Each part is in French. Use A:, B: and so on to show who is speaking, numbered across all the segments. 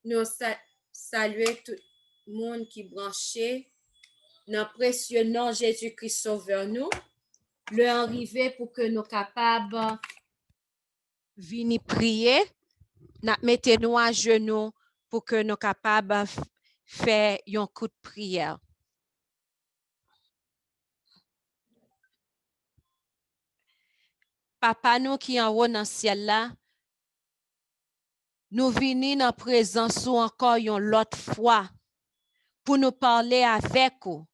A: Nous saluons tout le monde qui est branché dans le précieux nom Jésus-Christ Sauveur nous. Le arrivé pour que nous capables venir prier, mettez-nous à genoux pour que nous capables faire un coup de prière. Papa nous qui en haut dans le ciel là, nous venons dans la présence ou encore une autre fois pour nous parler avec vous,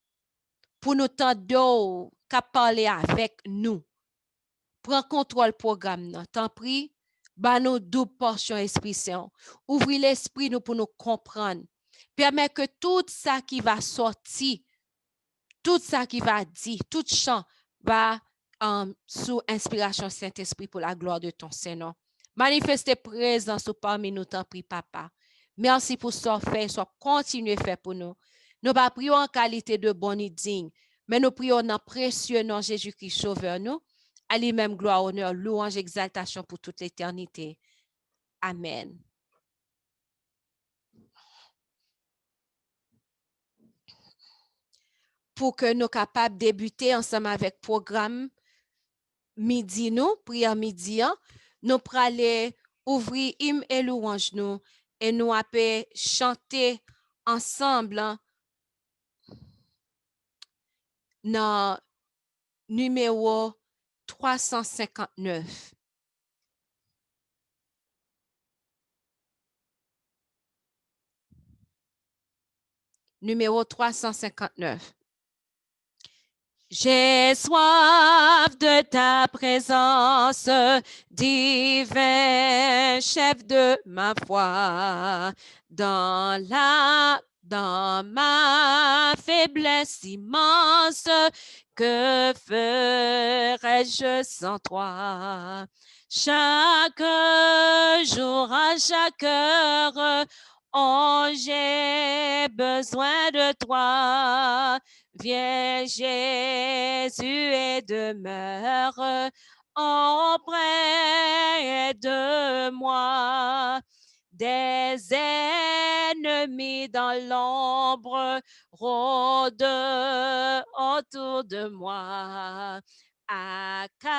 A: pour nous tendre qu'à parler avec nous. Prends contrôle programme. T'en prie, bah nous double portion Esprit Saint. Ouvrez l'esprit nous pour nous comprendre. Permets que tout ça qui va sortir, tout ça qui va dire, tout chant va sous inspiration Saint-Esprit pour la gloire de ton Seigneur. Manifestez présence parmi nous, t'en prie, Papa. Merci pour ce que fait, soit continuer à faire pour nous. Nous pas prions en qualité de bon et digne, mais nous prions dans précieux nom Jésus-Christ Sauveur nous. À lui-même gloire, honneur, louange, exaltation pour toute l'éternité. Amen. Pour que nous capables de débuter ensemble avec le programme midi nous, prière midi, nous pourrons aller ouvrir hymne et louange nous et nous allons chanter ensemble dans numéro 359. Numéro 359. J'ai soif de ta présence, divin chef de ma foi, dans ma faiblesse immense, que ferais-je sans toi? Chaque jour, à chaque heure, oh, j'ai besoin de toi. Viens Jésus et demeure auprès de moi. Des ennemis dans l'ombre rôdent autour de moi. Accablé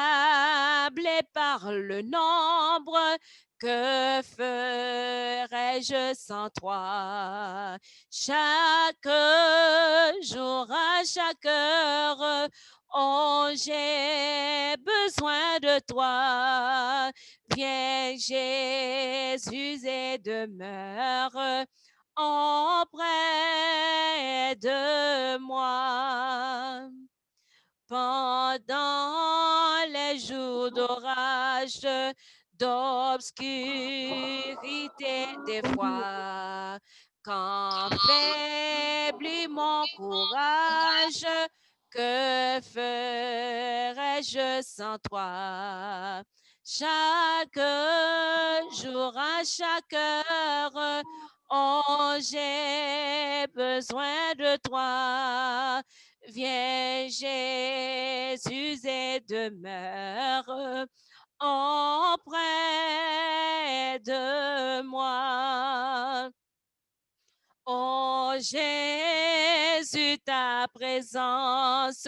A: par le nombre, que ferais-je sans toi? Chaque jour, à chaque heure, oh, j'ai besoin de toi. Viens Jésus et demeure auprès de moi. Pendant les jours d'orage, d'obscurité des fois, quand faiblit mon courage, que ferais-je sans toi? Chaque jour, à chaque heure, oh, j'ai besoin de toi. Viens Jésus et demeure auprès de moi. Oh Jésus, ta présence,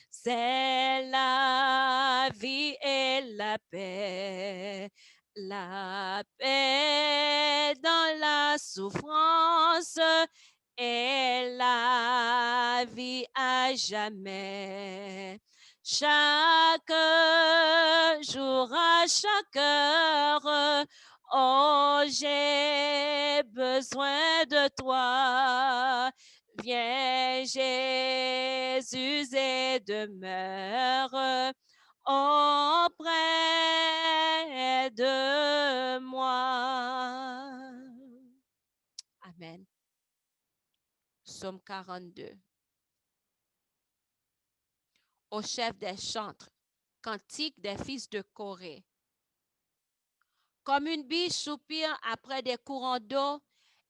A: c'est la vie et la paix. La paix dans la souffrance et la vie à jamais. Chaque jour, à chaque heure, oh, j'ai besoin de toi. Viens Jésus et demeure auprès de moi. Amen. Psaume 42. Au chef des chantres, cantique des fils de Corée. Comme une biche soupire après des courants d'eau,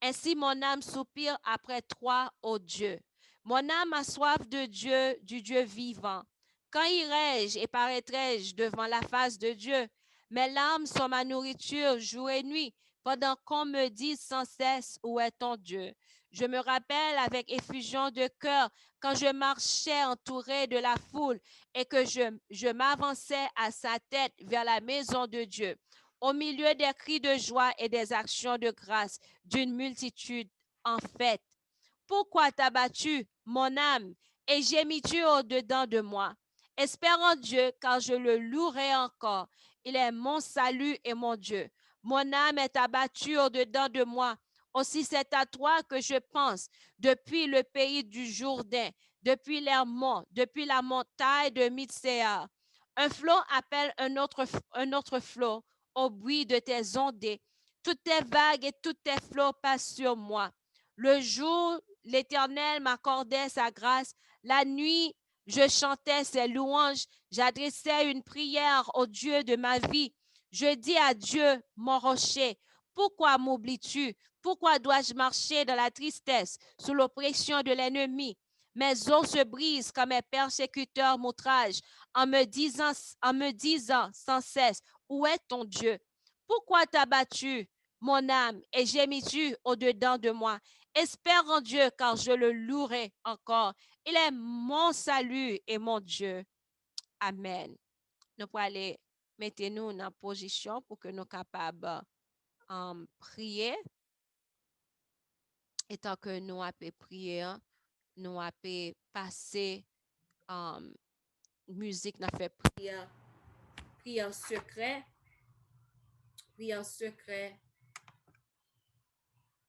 A: ainsi mon âme soupire après toi, ô Dieu. Mon âme a soif de Dieu, du Dieu vivant. Quand irai-je et paraîtrai-je devant la face de Dieu? Mes larmes sont ma nourriture jour et nuit, pendant qu'on me dit sans cesse où est ton Dieu. Je me rappelle avec effusion de cœur quand je marchais entouré de la foule et que je m'avançais à sa tête vers la maison de Dieu, au milieu des cris de joie et des actions de grâce d'une multitude en fête. Pourquoi t'as battu, mon âme, et gémis-tu au-dedans de moi? Espère en Dieu, car je le louerai encore. Il est mon salut et mon Dieu. Mon âme est abattue au-dedans de moi. Aussi c'est à toi que je pense, depuis le pays du Jourdain, depuis l'Hermon, depuis la montagne de Mitsea. Un flot appelle un autre flot au bruit de tes ondées. Toutes tes vagues et toutes tes flots passent sur moi. Le jour, l'Éternel m'accordait sa grâce. La nuit, je chantais ses louanges. J'adressais une prière au Dieu de ma vie. Je dis à Dieu, mon rocher, pourquoi m'oublies-tu? Pourquoi dois-je marcher dans la tristesse, sous l'oppression de l'ennemi? Mes os se brisent quand mes persécuteurs m'outragent, en me disant sans cesse, où est ton Dieu? Pourquoi t'as battu mon âme et gémis-tu au-dedans de moi? Espère en Dieu, car je le louerai encore. Il est mon salut et mon Dieu. Amen. Nous pouvons aller, mettez-nous en position pour que nous soyons capables de prier. Et tant que nous avons prié, nous avons passé musique, nous avons fait prière, prière secret,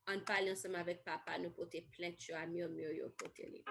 A: en parlant ensemble avec papa, nous pouvons plaindre à murmurer côté lui.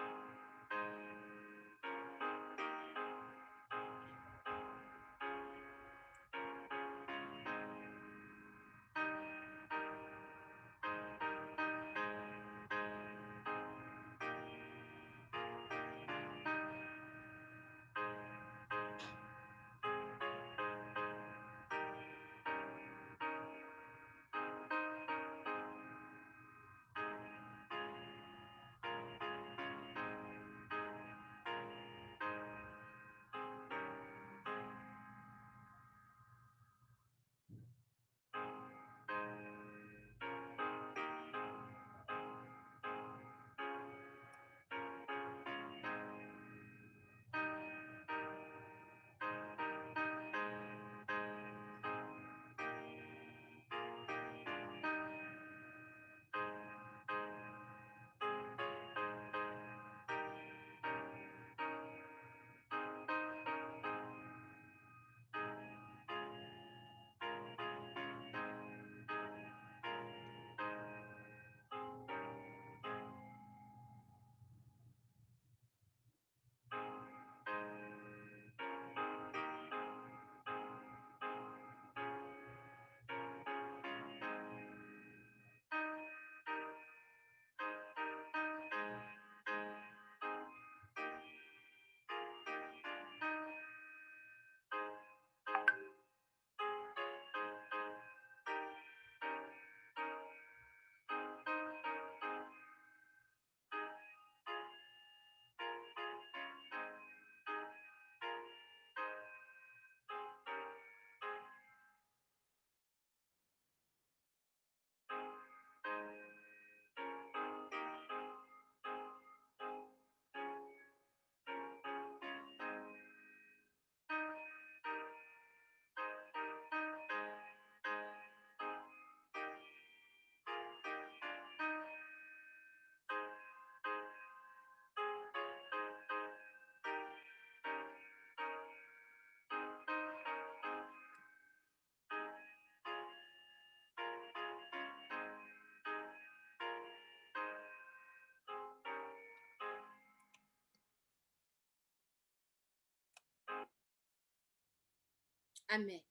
A: Amen.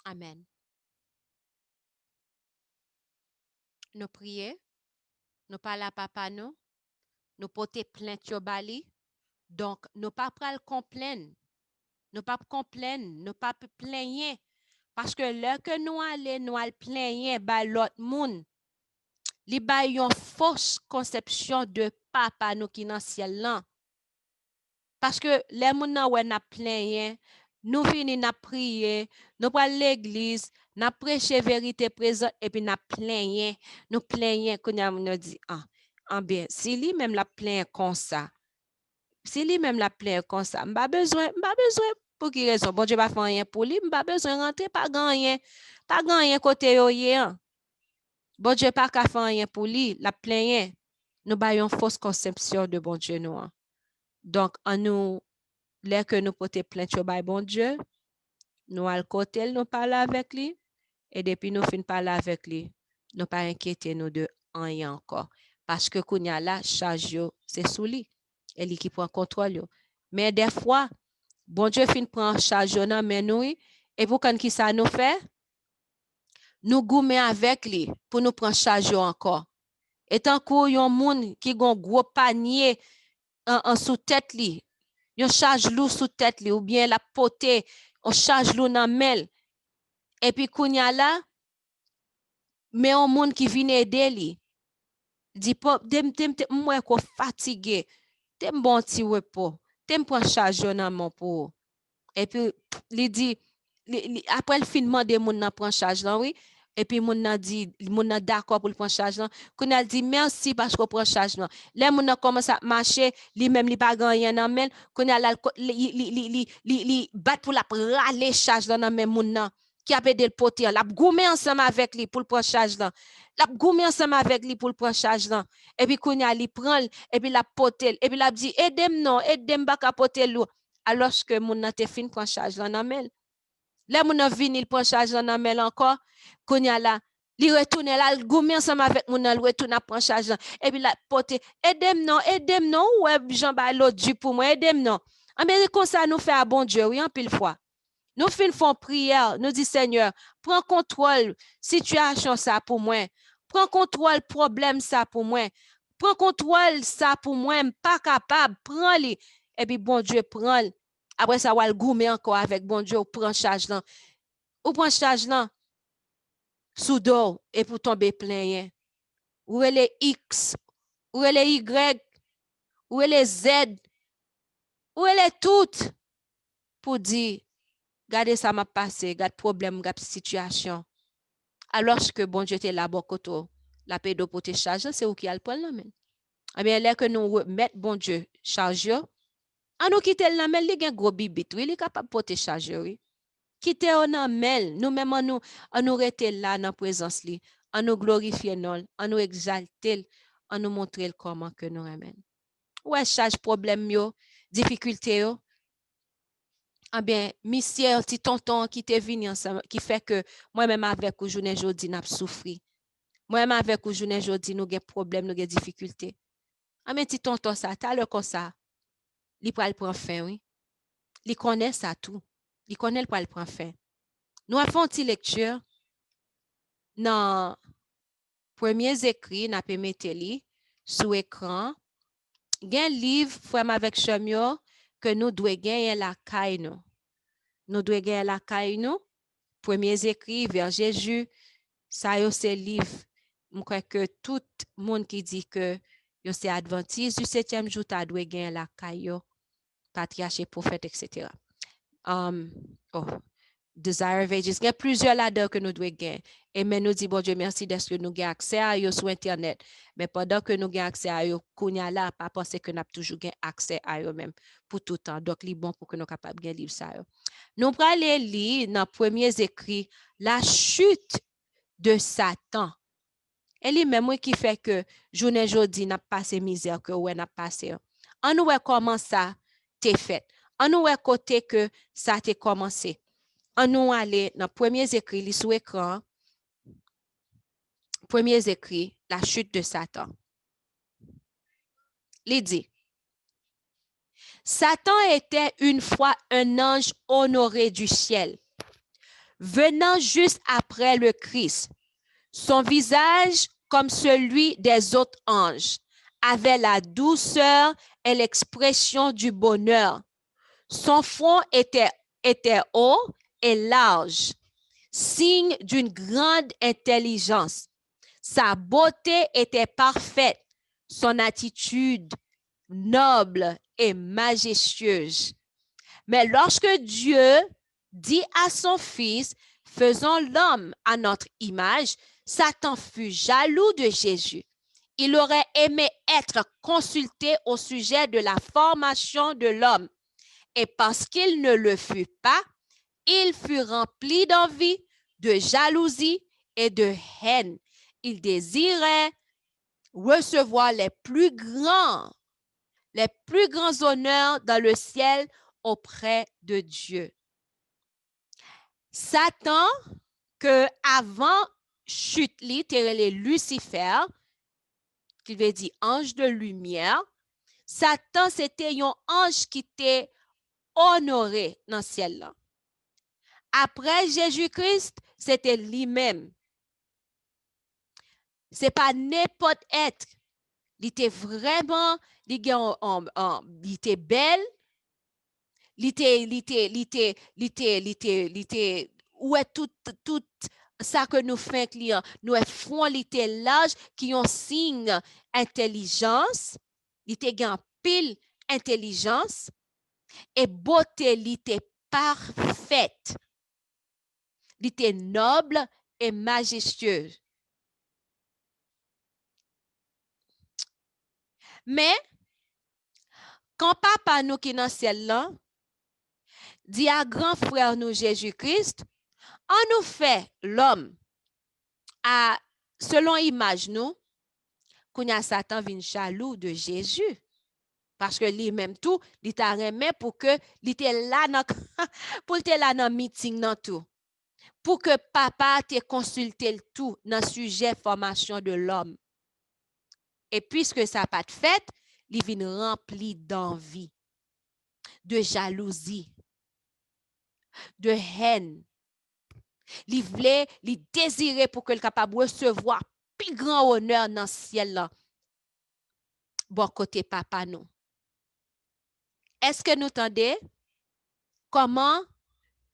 A: Amen. Nous prions, nous parlons à papa nous porter plainte au bali. Donc, nous pas pral complaindre. Nous pas complaindre, nous pas plaigner. Parce que là que nous allons plaigner, bah l'autre monde, li ba yon fausse conception de papa nous qui dans ciel là. Parce que les moun nan wè n'a plaigner, nous venons n'a prier, nous prenons l'église, n'a prêché vérité présente et puis n'a plaigné, nous plaignons qu'on a nous dit bien si lui même la plaint comme ça. Si lui même la plaint comme ça, m'pas besoin pour qui raison? Bon Dieu pas faire rien pour lui, m'pas besoin rentrer pas gagner côté yo hier. Bon Dieu pas qu'à faire rien pour lui, la plaint. Nous baillons fausse conception de bon Dieu nous. Donc en nous les que nous porter plainte au bon Dieu, nous al côté nous parler avec lui et depuis nous fin parler avec lui, nous pas inquiéter nous de rien encore parce que kounya la charge yo c'est sous lui et lui qui prend contrôle yo. Mais des fois bon Dieu fin prend charge yo nan men nous et pour quand qui ça nous fait nous goumer avec lui pour nous prendre charge yo encore. Et tant qu'on yon moun qui gon gros panier en sous tête li, yon charge lou sous tête li ou bien la poté, on charge lou nan mel. Et puis kounya la mais un monde qui vient aider li dit pop moi ko fatigué tem bon ti repos tem prend charge nan mon pour et puis li dit après le finement de moun nan prend charge là oui et puis moun nan dit moun nan d'accord pour prendre charge là qu'on a dit merci parce qu'on prend charge là les moun nan commence à marcher lui même li pas rien nan men qu'on a li bat pour la râler charge là nan men moun nan qui a aidé le poter l'a goumé ensemble avec lui pour prendre charge là l'a goumé ensemble avec lui pour prendre charge là et puis qu'on a li prend et puis la poter et puis l'a dit aidem pas capoter l'eau alors que moun nan te fin prend charge là nan men les moun nan vini il prend charge là nan men encore qu'on a là li retourne là le goumé ensemble avec moun nan retourne prend charge là et puis la poter aidem non ouais Jean ba l'autre du pour moi aidem non mais comme ça nous fait à bon Dieu oui en pile fois. Nous faisons prière, nous disons Seigneur, prends contrôle situation ça pour moi. Prends contrôle problème ça pour moi. Prends contrôle ça pour moi, pas capable, prends-le. Et puis bon Dieu prend. Après ça va le goumer encore avec bon Dieu, prend charge là. Ou prend charge là sous dos et pour tomber plein. Ou les X, ou les Y, ou les Z, ou les toutes pour dire regardez ça m'a passé, regarde problème, regarde situation. Alors que bon Dieu était là bas côté, la paix de pour te charger, c'est où qui a le problème. Eh bien, là que nous mettre bon Dieu charge, à nous quitter la main, il y a un gros bibit, oui, il est capable de te charger, oui. Quitter on a main, nous même on nous rester là dans la présence li, on nous glorifier non, on nous exalter, on nous montrer comment que nous amène. Ouais, charge problème yo, difficulté yo. Ah bien, monsieur, petit tonton qui t'est venu ensemble, qui fait que moi-même avec vous, journée aujourd'hui, n'a souffri. Moi-même avec vous, journée aujourd'hui, nous avons problème, nous avons difficulté. Ah mais petit tonton ça, t'as le comme ça, il peut le prendre fin, oui. Il connaît ça tout. Il connaît le prendre fin. Nous avons une lecture dans premiers écrits, n'a pas mettre li sur écran. Il y a un livre, frère avec Chamio, que nous devons gagner la caille nous. Nous devons gagner la caille nous. Premiers écrits vers Jésus, ça c'est livre. Je crois que tout le monde qui dit que c'est adventiste du 7e jour, tu dois gagner la caille, patriarche et prophète, etc. Desire of Ages. Il y a plusieurs là-dedans que nous devons gagner. Et mais nous dit, bon Dieu, merci d'être que nous avons accès à eux sur Internet. Mais pendant que nous avons accès à eux, qu'on y a là, pas penser que nous avons toujours accès à eux même pour tout le temps. Donc, c'est bon pour que nous soyons capables de lire ça. Nous allons aller lire dans les premiers écrits la chute de Satan. Et lui-même qui fait que journée aujourd'hui n'a pas passé misère que ouais n'a passé. On nous voit comment ça t'est fait. On nous voit côté que ça t'est commencé. On nous aller dans premiers écrits sur écran. Premiers écrits, la chute de Satan. Il dit, Satan était une fois un ange honoré du ciel, venant juste après le Christ. Son visage, comme celui des autres anges, avait la douceur et l'expression du bonheur. Son front était haut et large, signe d'une grande intelligence. Sa beauté était parfaite, son attitude noble et majestueuse. Mais lorsque Dieu dit à son Fils, faisons l'homme à notre image, Satan fut jaloux de Jésus. Il aurait aimé être consulté au sujet de la formation de l'homme. Et parce qu'il ne le fut pas, il fut rempli d'envie, de jalousie et de haine. Il désirait recevoir les plus grands honneurs dans le ciel auprès de Dieu. Satan, que avant chute littéralement Lucifer, qui veut dire ange de lumière, Satan c'était un ange qui était honoré dans le ciel là. Après Jésus-Christ, c'était lui-même. C'est pas n'importe être. Il était vraiment, il était belle, il était, ouais, tout ça que nous faisons client, nous front, il était large, qui ont signe intelligence, il était grand pile intelligence, et beauté, il était parfaite. Il était noble et majestueux. Mais, quand papa nous qui est dans le ciel là, dit à grand frère nous Jésus-Christ, on nous fait l'homme à selon image nous, qu'on a Satan vient jaloux de Jésus. Parce que lui-même tout, il t'a remis pour que il était là dans pour était là dans meeting dans tout. Pour que papa te consulte le tout dans le sujet formation de l'homme. Et puisque ça n'a pas de fait, il vient rempli d'envie, de jalousie, de haine. Il voulait, il désirait pour que le capable recevoir plus grand honneur dans le ciel là. Bon côté papa nous. Est-ce que nous entendez comment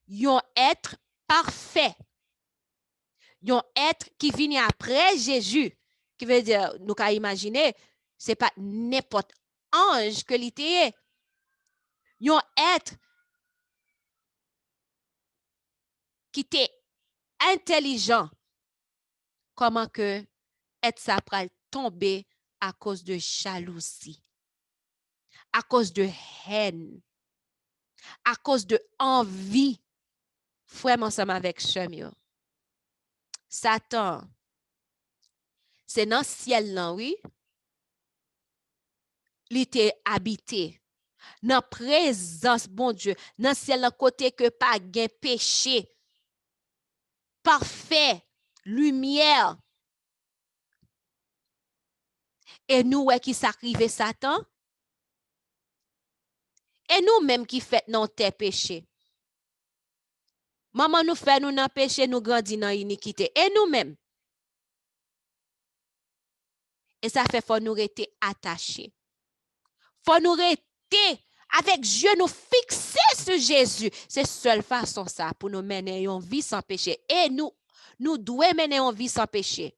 A: yon être parfait, yon être qui vient après Jésus, qui veut dire, nous qu'à imaginer, c'est pas n'importe ange que l'était. Yon être qui était intelligent, comment que être ça pral tomber à cause de jalousie, à cause de haine, à cause de envie, frère ensemble avec Chemio. Satan, c'est dans le ciel là, oui, il était habité. Dans présence, bon Dieu, dans le ciel là, côté que pas gain péché, parfait, lumière. Et nous, ouais, qui sacrifions Satan, et nous-mêmes qui fait non tes péchés. Maman nous fait nous dans péché, nous grandit dans iniquité. Et nous-mêmes. Et ça fait faut nous rester attachés. Faut nous rester avec Dieu, nous fixer sur Jésus. C'est seule façon ça pour nous mener une vie sans péché. Et nous devons mener une vie sans péché.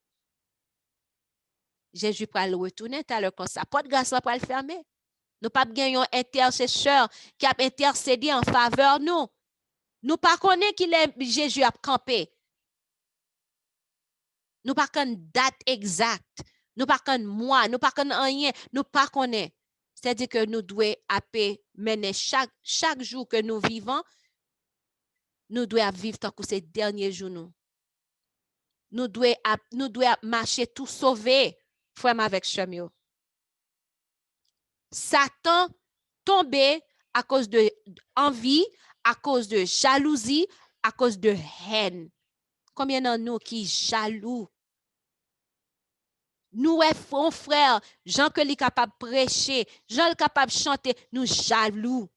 A: Jésus va le retourner tout à l'heure comme ça. Pas de grâce pour le fermer. Nous pas gagner un intercesseur qui a intercédé en faveur nous. Nous pas connaît qu'il est Jésus a campé. Nous pas connaît date exacte. Nous pas connaît mois, nous pas connaît rien, nous pas connaît. C'est-à-dire que nous devons mener chaque jour que nous vivons, nous devons vivre tant que ces derniers jours nous. Nous devons marcher tout sauvé, frère avec Chemio. Satan tombé à cause de envie, à cause de jalousie, à cause de haine. Combien de nous qui jaloux? Nous, frère, Jean que est capable de prêcher, Jean est capable de chanter, nous jaloux.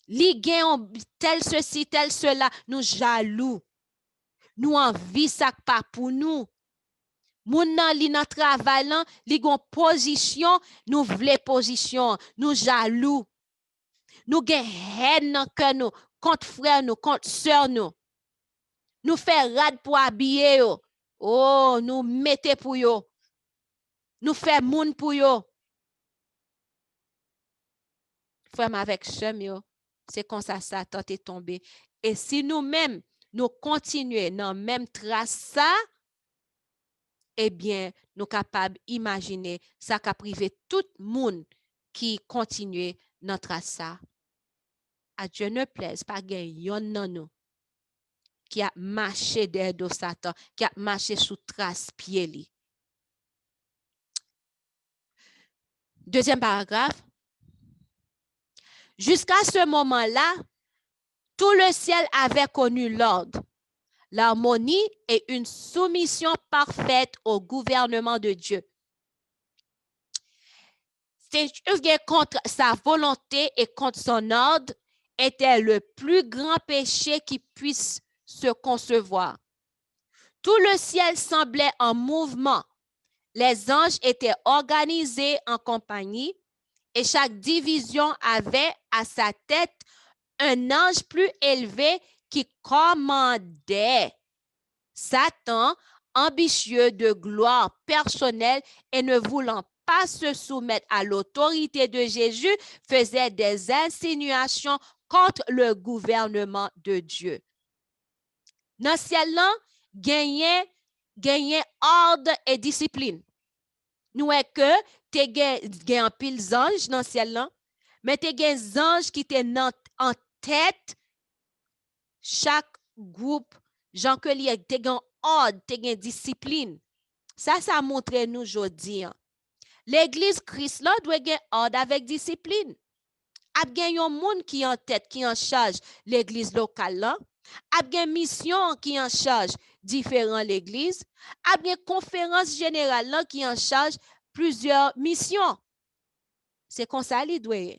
A: Li gen tel ceci, tel cela, nous jaloux. Nous envie ça pas pour nous. Moun nan li nan travail lan, li gon position, nous vle position, nous jaloux. Nous gen haine nan cœur nous, contre frère nous, contre sœur nous. Nous fait rad pour habiller yo. Oh, nous mettez pour yo. Nous fait moun pour yo. Frère avec Chemio. c'est comme ça Satan est tombé. Et si nous-mêmes, nous continuons dans la même trace, ça, eh bien, nous sommes capables d'imaginer ça qu'a privé tout le monde qui continue dans trace ça. À Dieu ne plaise, pas yon nan nous qui a marché derrière Satan, qui a marché sous trace pied li. Deuxième paragraphe. Jusqu'à ce moment-là, tout le ciel avait connu l'ordre, l'harmonie et une soumission parfaite au gouvernement de Dieu. C'est contre sa volonté et contre son ordre était le plus grand péché qui puisse se concevoir. Tout le ciel semblait en mouvement. Les anges étaient organisés en compagnie et chaque division avait à sa tête un ange plus élevé qui commandait. Satan, ambitieux de gloire personnelle et ne voulant pas se soumettre à l'autorité de Jésus, faisait des insinuations contre le gouvernement de Dieu. Dans le ciel là, gagner ordre et discipline. Nous est que tu gagné un pile ange dans le ciel là, mais tu gagné ange qui te en tête chaque groupe, Jean que li te gagné ordre, te gagné discipline. Ça montre nous aujourd'hui. L'église Christ là doit gagner ordre avec discipline. A gen yon moun qui en tête, qui en charge l'église locale là. A gen mission qui en charge différents l'église. A gen conférence générale là qui en charge plusieurs missions. C'est comme ça li doit.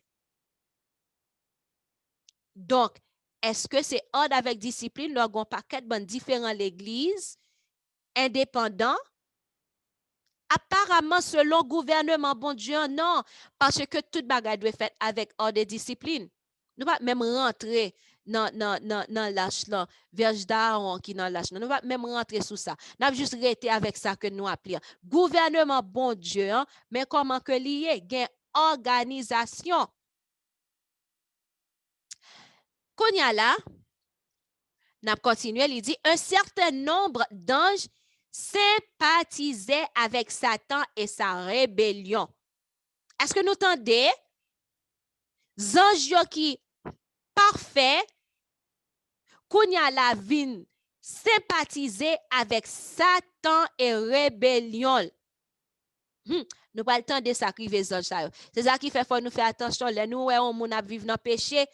A: Donc, est-ce que c'est ordre avec discipline, là gon paquet ban différents l'église indépendants? Apparemment, selon le gouvernement, bon Dieu, non, parce que toute bagarre doit être faite avec ordre et discipline. Nous ne pouvons pas même rentrer dans l'âge là, verge d'Aaron qui dans l'âge. Nous ne pouvons pas même rentrer sous ça. Nous avons juste arrêté avec ça que nous appelons. Gouvernement, bon Dieu, hein, mais comment que lié? Il y a une organisation. Kounya là, nous continuons, il dit, un certain nombre d'anges sympathisait avec Satan et sa rébellion. Est-ce que nous entendez? Zanj qui parfait, kounya la vin sympathiser avec Satan et rébellion. Nous pas le temps de sacrifier zanj ça. C'est ça qui fait faut nous faire attention. Les nous on moun a vivre dans péché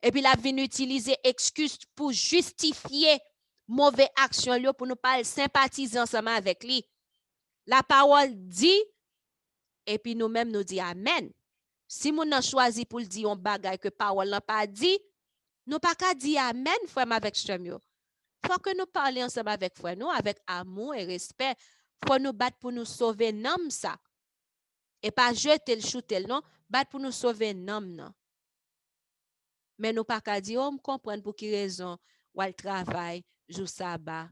A: et puis la vin utiliser excuse pour justifier mauvaise action pour nous pas sympathiser ensemble avec lui. La parole dit et puis nous-mêmes nous dit amen. Si nous avons choisi pour dire un bagay que parole n'a pas dit, nous pas qu'à dire amen frère avec chemio. Faut que nous parlions ensemble avec frère nous avec amour et respect. Faut nous battre pour nous sauver nom ça. Et pas jeter le shooter non, battre pour nous sauver nom non. Mais nous pas qu'à dire on comprend pour qui raison ou le travail jour sabbat.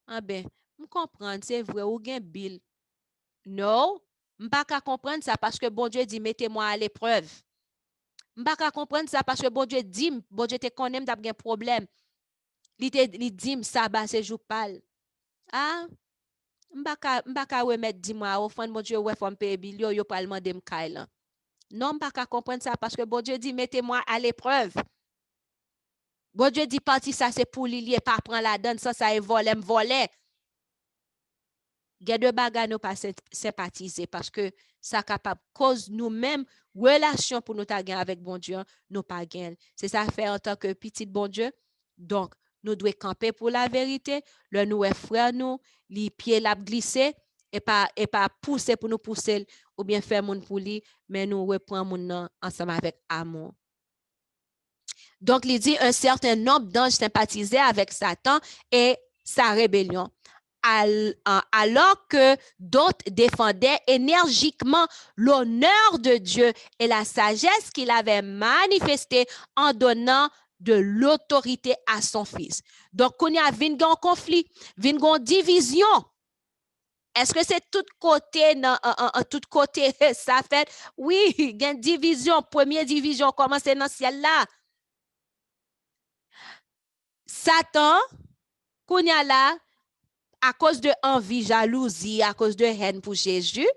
A: Ah ben, on comprend c'est vrai ou gen bill. Non, on pas qu'à comprendre ça parce que bon Dieu dit mettez-moi à l'épreuve. On pas qu'à comprendre ça parce que bon Dieu dit bon Dieu te connaît m't'a gen problème. Li dit sabbat c'est jour pal. Ah, on pas qu'à remettre 10 mois offrande bon Dieu ouais faut me payer bill yo pas demander m'kay là. Non, on pas qu'à comprendre ça parce que bon Dieu dit mettez-moi à l'épreuve. Bon Dieu dit parti ça c'est pour li pas prendre la donne ça est voler. Il y a deux bagages nous pas sympathiser parce que ça capable cause nous-mêmes relation pour nous gagner avec bon Dieu nous pas gagner. C'est ça faire en tant que petit bon Dieu. Donc nous devons camper pour la vérité, le nous frère nous, les pieds la glisser et pas pousser pour nous pousser ou bien faire mon pour lui, mais nous reprendre mon ensemble avec amour. Donc il dit un certain nombre d'anges sympathisaient avec Satan et sa rébellion. Alors que d'autres défendaient énergiquement l'honneur de Dieu et la sagesse qu'il avait manifestée en donnant de l'autorité à son fils. Donc, on y a un conflit, une division. Est-ce que c'est tout côté, tout côté ça fait? Oui, il y a une division. Première division commence dans ce ciel là. Satan, kounya là, à cause de envie, jalousie, à cause de haine pour Jésus,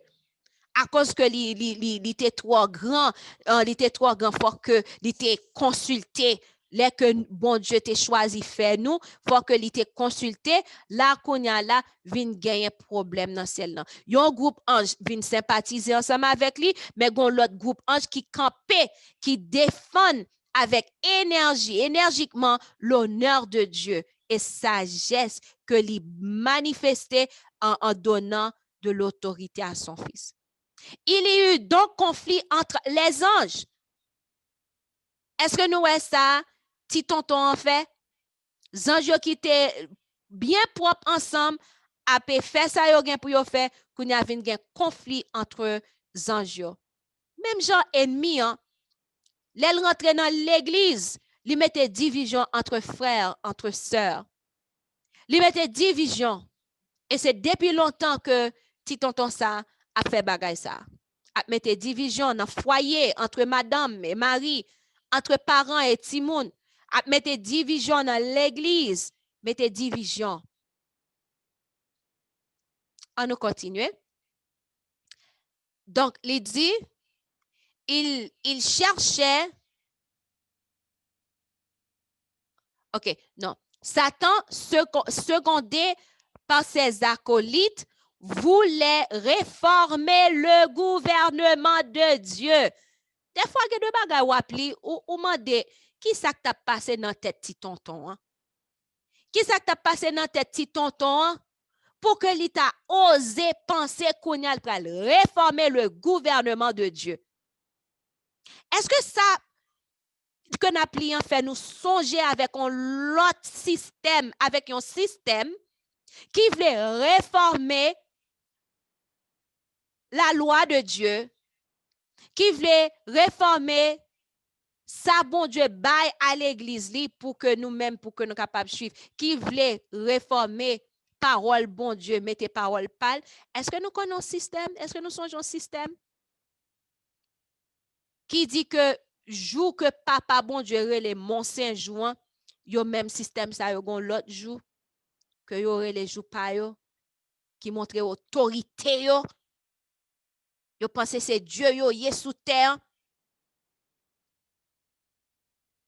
A: à cause que il était trop grand, il était trop grand, faut que il était consulté. Les que bon Dieu t'a choisi faire nous, faut que il était consulté, là qu'on y a là, vient gagner problème dans celle là. Yon groupe ange vient sympathiser ensemble avec lui, mais gon l'autre groupe ange qui campait, qui défend avec énergie, énergiquement l'honneur de Dieu et sagesse que lui manifestait en donnant de l'autorité à son fils. Il y a eu donc conflit entre les anges. Est-ce que nous voyons ça, petit tonton en fait? Les anges qui étaient bien propres ensemble, après fait ça, yo gen pour yo faire, qu'on y avait un conflit entre les anges. Même gens ennemis, hein, les rentrer dans l'église, ils mettaient division entre frères, entre sœurs. Ils mettaient division. Et c'est depuis longtemps que petit tonton ça a fait bagay ça. A mettre division dans le foyer entre madame et mari, entre parents et timoun. A mettre division dans l'église, mettre division. On nous continue. Donc, il dit, il cherchait. OK, non. Satan, secondé par ses acolytes, voulait réformer le gouvernement de Dieu. Des fois, il y a des bagages ou appli ou mande qui ça t'a passé dans tête petit tonton? Hein? Qui ça t'a passé dans tête petit tonton? Hein? Pour que l'État osé penser qu'on a réformer le gouvernement de Dieu. Est-ce que ça que nous fait nous songer avec un autre système, avec un système qui voulait réformer la loi de Dieu, qui voulait réformer ça, bon Dieu, bail à l'église pour que nous-mêmes, pour que nous capables de suivre, qui voulait réformer parole, bon Dieu, mettez parole pâle. Est-ce que nous connaissons un système? Est-ce que nous songeons un système qui dit que jour que papa, bon Dieu, les Mont Saint-Jouan, yo même système ça, yo gon l'autre jour, que yo aurait les jours pa yo, qui montre autorité yo. Yo pense c'est Dieu yo, yé sous terre.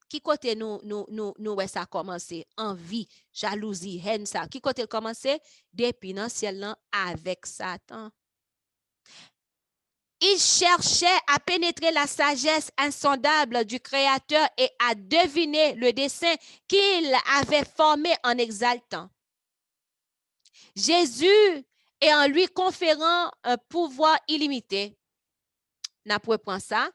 A: Qui côté nous ça commencé envie, jalousie, haine ça. Qui côté commencé depuis dans ciel avec Satan. Il cherchait à pénétrer la sagesse insondable du Créateur et à deviner le dessein qu'il avait formé en exaltant Jésus et en lui conférant un pouvoir illimité. N'a pas prendre ça.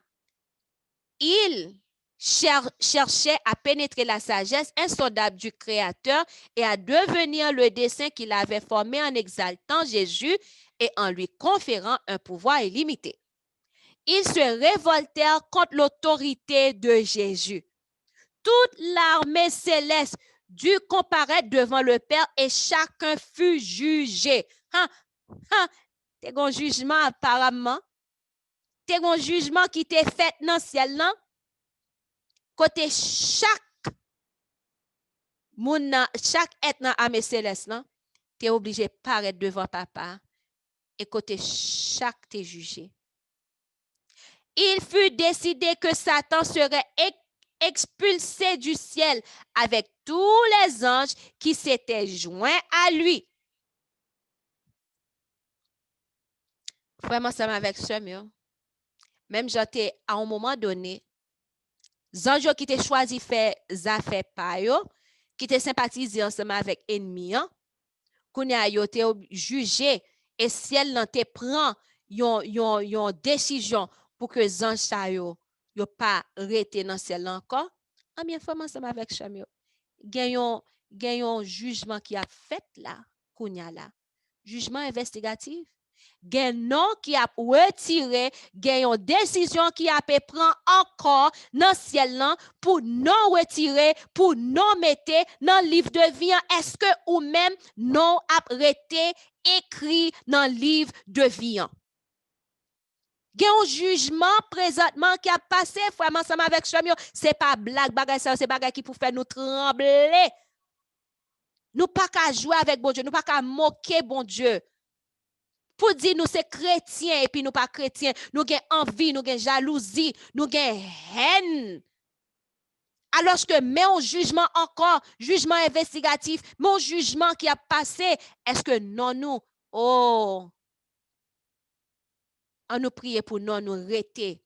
A: Il cherchait à pénétrer la sagesse insondable du Créateur et à devenir le dessein qu'il avait formé en exaltant Jésus et en lui conférant un pouvoir illimité. Ils se révoltèrent contre l'autorité de Jésus. Toute l'armée céleste dut comparaître devant le Père et chacun fut jugé. T'es un jugement apparemment. T'es un jugement qui t'est fait dans le ciel, non? Côté chaque être dans l'armée céleste, tu es obligé de paraître devant papa et côté chaque t'es jugé. Il fut décidé que Satan serait expulsé du ciel avec tous les anges qui s'étaient joints à lui. Vraiment, ça m'a avec ce mieux. Même j'étais à un moment donné, les anges qui t'ont choisi faire affaires par eux, qui t'ont sympathisé ensemble avec ennemis, qu'on a été jugé et ciel nan te prend yon décision pour que les anges sa yo pas rete dans ciel encore. En bien forme ensemble avec chamio. Gen yon jugement qui a fait là, kounya là. Jugement investigatif. Gen non qui a retiré, gen yon décision qui a pu prendre encore dans ciel là pour non retirer, pour non mettre dans le livre de vie. Est-ce que ou même non a été écrit dans le livre de vie? Gen un jugement présentement qui a passé vraiment ensemble avec chamio. C'est pas blague bagay ça, c'est bagay qui pour faire nous trembler. Nous pas qu'à jouer avec bon Dieu, nous pas qu'à moquer bon Dieu. Pour dire nous c'est chrétien et puis nous pas chrétien, nous avons envie, nous avons jalousie, nous avons haine. Alors que mon jugement encore, jugement investigatif, mon jugement qui a passé, est-ce que non nous, oh, on nous prie pour non nous arrêter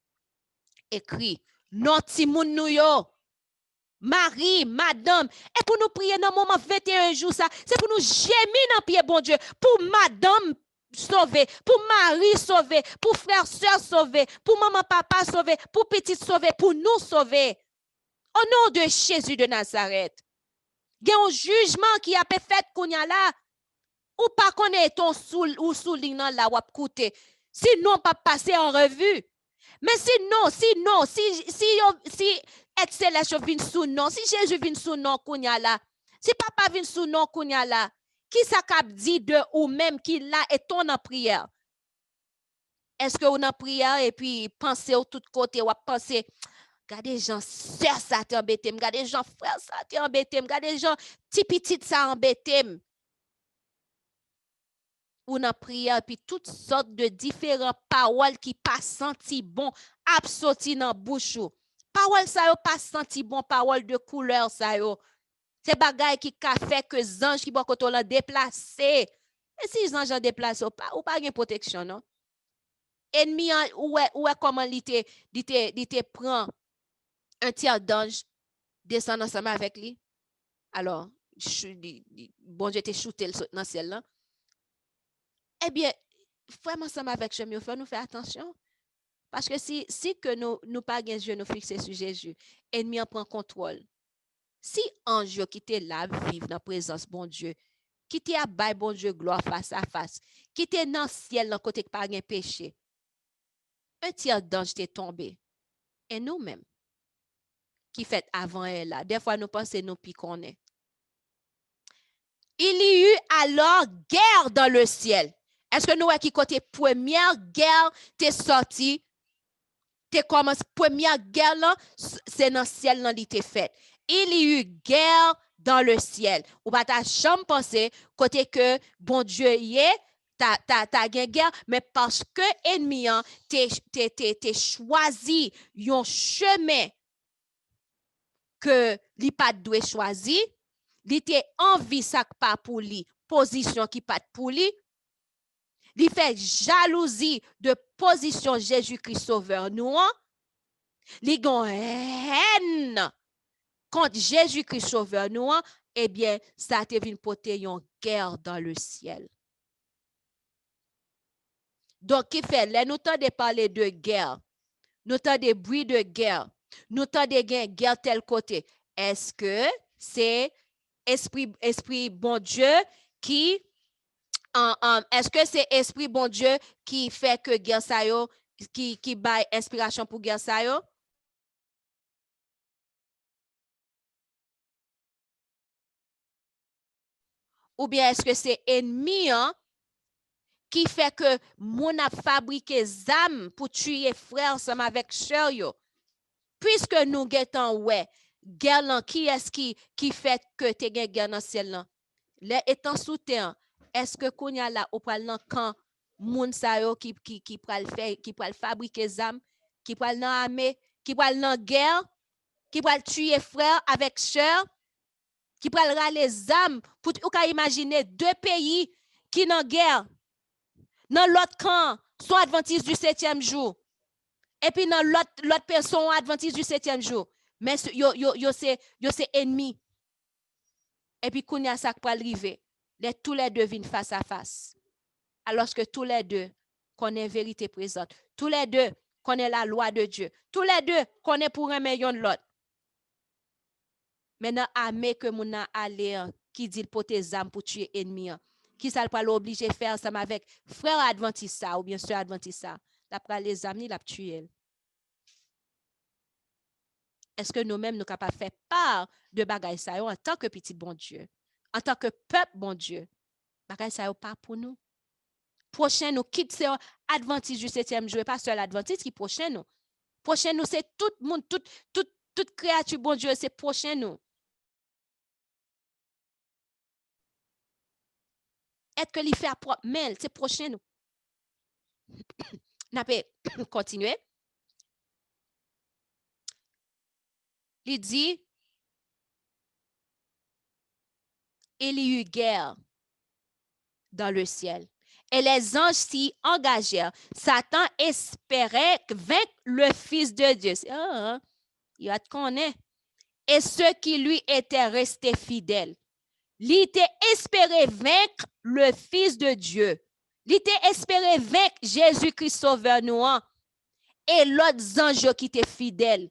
A: écrit, non timoun nou yo, Marie, madame, et pour nous prier dans le moment 21 jours, ça, c'est pour nous gémir dans pied, bon Dieu, pour madame sauver, pour Marie sauver, pour frère, soeur sauver, pour maman, papa sauver, pour petite sauver, pour nous sauver. Au nom de Jésus de Nazareth. Il y a un jugement qui a été fait qu'on y a là. Ou pas connaître ton souligne là ou coûter. Sinon pas passer en revue. Mais sinon si excellence vient sous nom, si Jésus vient sous nom qu'on y a là, si papa vient sous nom qu'on y a là, qui ça cap dit de ou même qui là est ton en prière? Est-ce que on en prière et puis penser au tout côté ou penser regardez gens sœur ça t'embêter, regardez gens frère ça t'embêter, regardez gens petit ça embêter. Ou dans prière puis toutes sortes de différentes paroles qui pas senti bon ap sorti dans bouche ou. Parole ça yo pas senti bon, parole de couleur ça yo. C'est bagay qui ka fait que ange qui bon koto la déplacer. Et si ange en déplacer ou pas gen protection non. Ennemi ou est comment li te prend un tiers d'ange descend ensemble avec lui. Alors, bon Dieu te shooté dans ciel là. Eh bien, frère ensemble avec je mieux nous faire attention. Parce que si que nous pas gain yeux nous fixer sur Jésus, ennemi en prend contrôle. Si ange qui était là vivre dans la présence bon Dieu, qui était à bail bon Dieu gloire face à face, qui était dans le ciel dans côté pas gain péché. Un tiers d'ange t'est tombé. Et nous-mêmes qui fait avant elle là, des fois nous pensons nous pi qu'on est. Il y eut alors guerre dans le ciel. Est-ce que nous qui côté première guerre t'es sorti? T'es commencé première guerre là, c'est dans le ciel là t'es fait. Il y eut guerre dans le ciel. Ou pas ta chambre penser côté que bon Dieu y est, t'as guerre, mais parce que ennemi t'es choisi un chemin que li pas doit choisir, li te envie ça pas pour lui, position qui pas pour lui. Il fait jalousie de position Jésus-Christ sauveur nous. Il a haine contre Jésus-Christ sauveur nous. Eh bien, ça te vient porter une guerre dans le ciel. Donc, qui fait? Là, nous t'entendons parler de guerre. Nous t'entendons des bruits de guerre. Nous t'entendons des guerre tel côté. Est-ce que c'est esprit bon Dieu qui est-ce que c'est esprit bon Dieu qui fait que guerre ça yo qui baille inspiration pour guerre ça yo? Ou bien est-ce que c'est ennemi qui fait que mon a fabriqué zam pour tuer frère ensemble avec sœur yo? Puisque nous guettons ouais, guerre là qui est-ce qui fait que te gen guerre dans ciel là? Les étant sous terre, est-ce que kounya là ou pral nan camp moun sa yo qui pral faire qui pral fabriquer zam, qui pral nan armée, qui pral nan guerre, qui pral tuer frère avec sœur, qui pral rale zam pour ou ka imaginer deux pays qui nan guerre. Dans l'autre camp, sont adventistes du 7e jour. Et puis dans l'autre personne adventiste du 7e jour. Mais yo c'est ennemi. Et puis kounya ça pral rive. Tous les deux viennent face à face. Alors que tous les deux connaissent vérité présente. Tous les deux connaissent la loi de Dieu. Tous les deux connaissent pour un million de l'autre. Maintenant, armée que mon a allé qui dit pour tes âmes pour tuer ennemi. Qui ça pas l'obligé de faire ensemble avec frère adventiste ou bien sœur adventiste ça. D'après les amis, l'a tué. Est-ce que nous-mêmes nous capables de faire part de bagaille ça en tant que petit bon Dieu, en tant que peuple bon Dieu? Bagaille ça pas pour nous. Prochain nous quitte c'est adventiste du 7e jour, pas seul adventiste qui prochain nous. Prochain nous c'est tout le monde, toute créature bon Dieu, c'est prochain nous. être que li fait propre mail, c'est prochain nous. N'a pas continuer. Il dit il y eut guerre dans le ciel. Et les anges s'y engagèrent. Satan espérait vaincre le Fils de Dieu. Il va te connaître. Et ceux qui lui étaient restés fidèles. Il était espéré vaincre le Fils de Dieu. Il était espéré vaincre Jésus-Christ Sauveur nous. Et l'autre ange qui était fidèle.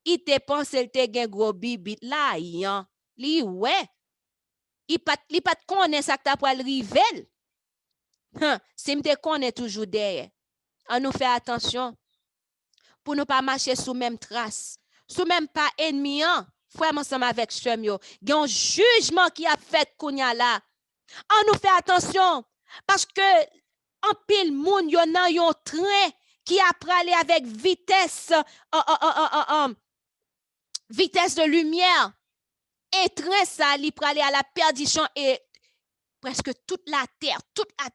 A: Il te pensé qu'il était un gros bibit là. Li ouais. Il pas connaît ça que tu as rivel. Si me connaît toujours derrière. On nous fait attention pour ne pas marcher sous même trace, sous même pas ennemi. Frère ensemble avec chemio. Il y a un jugement qui a fait kounya là. On nous fait attention parce que en pile moun yon nan yon train qui a pralé avec vitesse vitesse de lumière et train ça li pralé à la perdition et presque toute la terre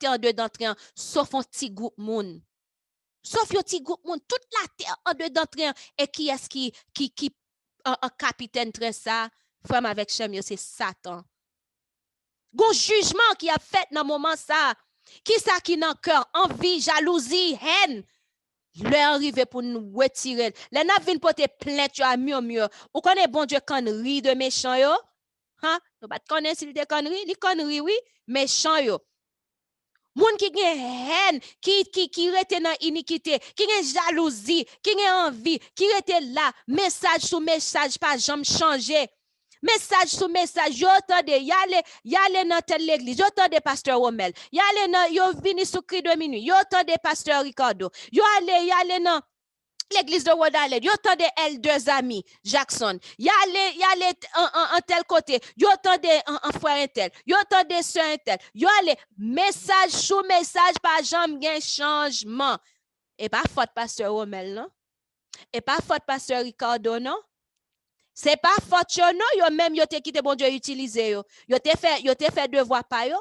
A: en dedans train sauf un petit groupe moun. Sauf un petit groupe moun, toute la terre en dedans train et qui est-ce qui capitaine train ça frère avec chemio c'est Satan. Gon jugement qui a fait dans moment ça. Qui ça qui dans cœur, envie, jalousie, haine. Le arrivé pour nous retirer. Les n'a vinn porter plainte à mieux. Ou connaît bon Dieu connerie de méchant yo? Hein? Nous pas connaître s'il des conneries, les conneries oui, méchant yo. Moun qui gen haine, qui rete dans iniquité, qui gen jalousie, qui gen envie, qui rete là, message sous message pas jamais changer. Message sous message, yo tande, yale dans telle l'église, yo tande pasteur Romel, yo vini sous cri de minuit, yo tande pasteur Ricardo, yo ale dans l'église de Rhode Island, yo tande L2 amis, Jackson, yale en tel côté, yo tande en frère tel, yo tande sœur tel, yo ale message sous message, pas jamais gen changement. Et pas faute pasteur Romel, non? Et pas faute pasteur Ricardo, non? C'est pas faute non, yo même yo te quitté bon Dieu utiliser yo. Yo te fait devoir pa yo.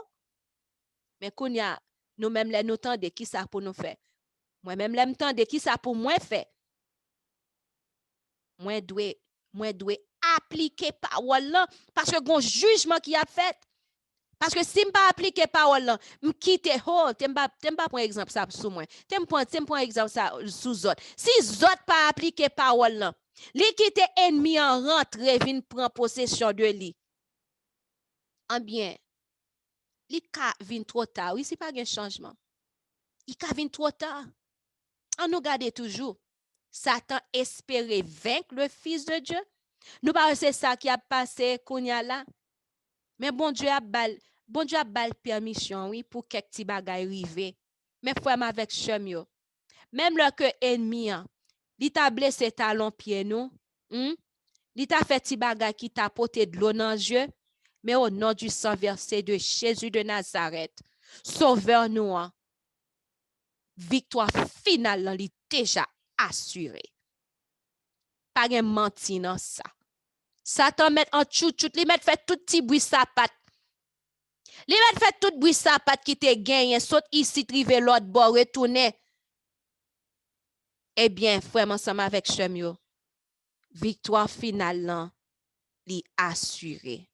A: Mais kounya nous même les nous tande qui ça pour nous faire. Moi même l'aime tande qui ça pour moi faire. Moi doit appliquer parole là parce que gon jugement qui a fait. Parce que si m'pas appliquer parole là, m'quitte t'aime pas prendre exemple ça sous moi. T'aime prendre exemple ça sous autres. Si autres pas appliquer parole là, li qui te ennemi en rentre vin prend possession de lui. En bien, li ka vin trop tard. Oui, c'est pas un changement. Il ka vin trop tard. On nous garde toujours. Satan espérait vaincre le Fils de Dieu. Nous pas c'est ça qui a passé kounya là. Mais bon Dieu a bal permission oui pour quelques petits bagay rive. Mais frère avec chemio. Même là que ennemi li t'a blessé talon pied nous. Li t'a fait ti bagay qui t'a porté de l'eau dans les yeux. Mais au nom du sang versé de Jésus de Nazareth, sauveur nous, victoire finale li déjà assurée. Pas de menti dans ça. Satan met en chouchout, li met fait tout petit bruit sapat. Li met fait tout bruit sapat qui te gagné, saute ici, trive l'autre bord, retourner. Eh bien, frère, ensemble avec chemio, victoire finale li assurée.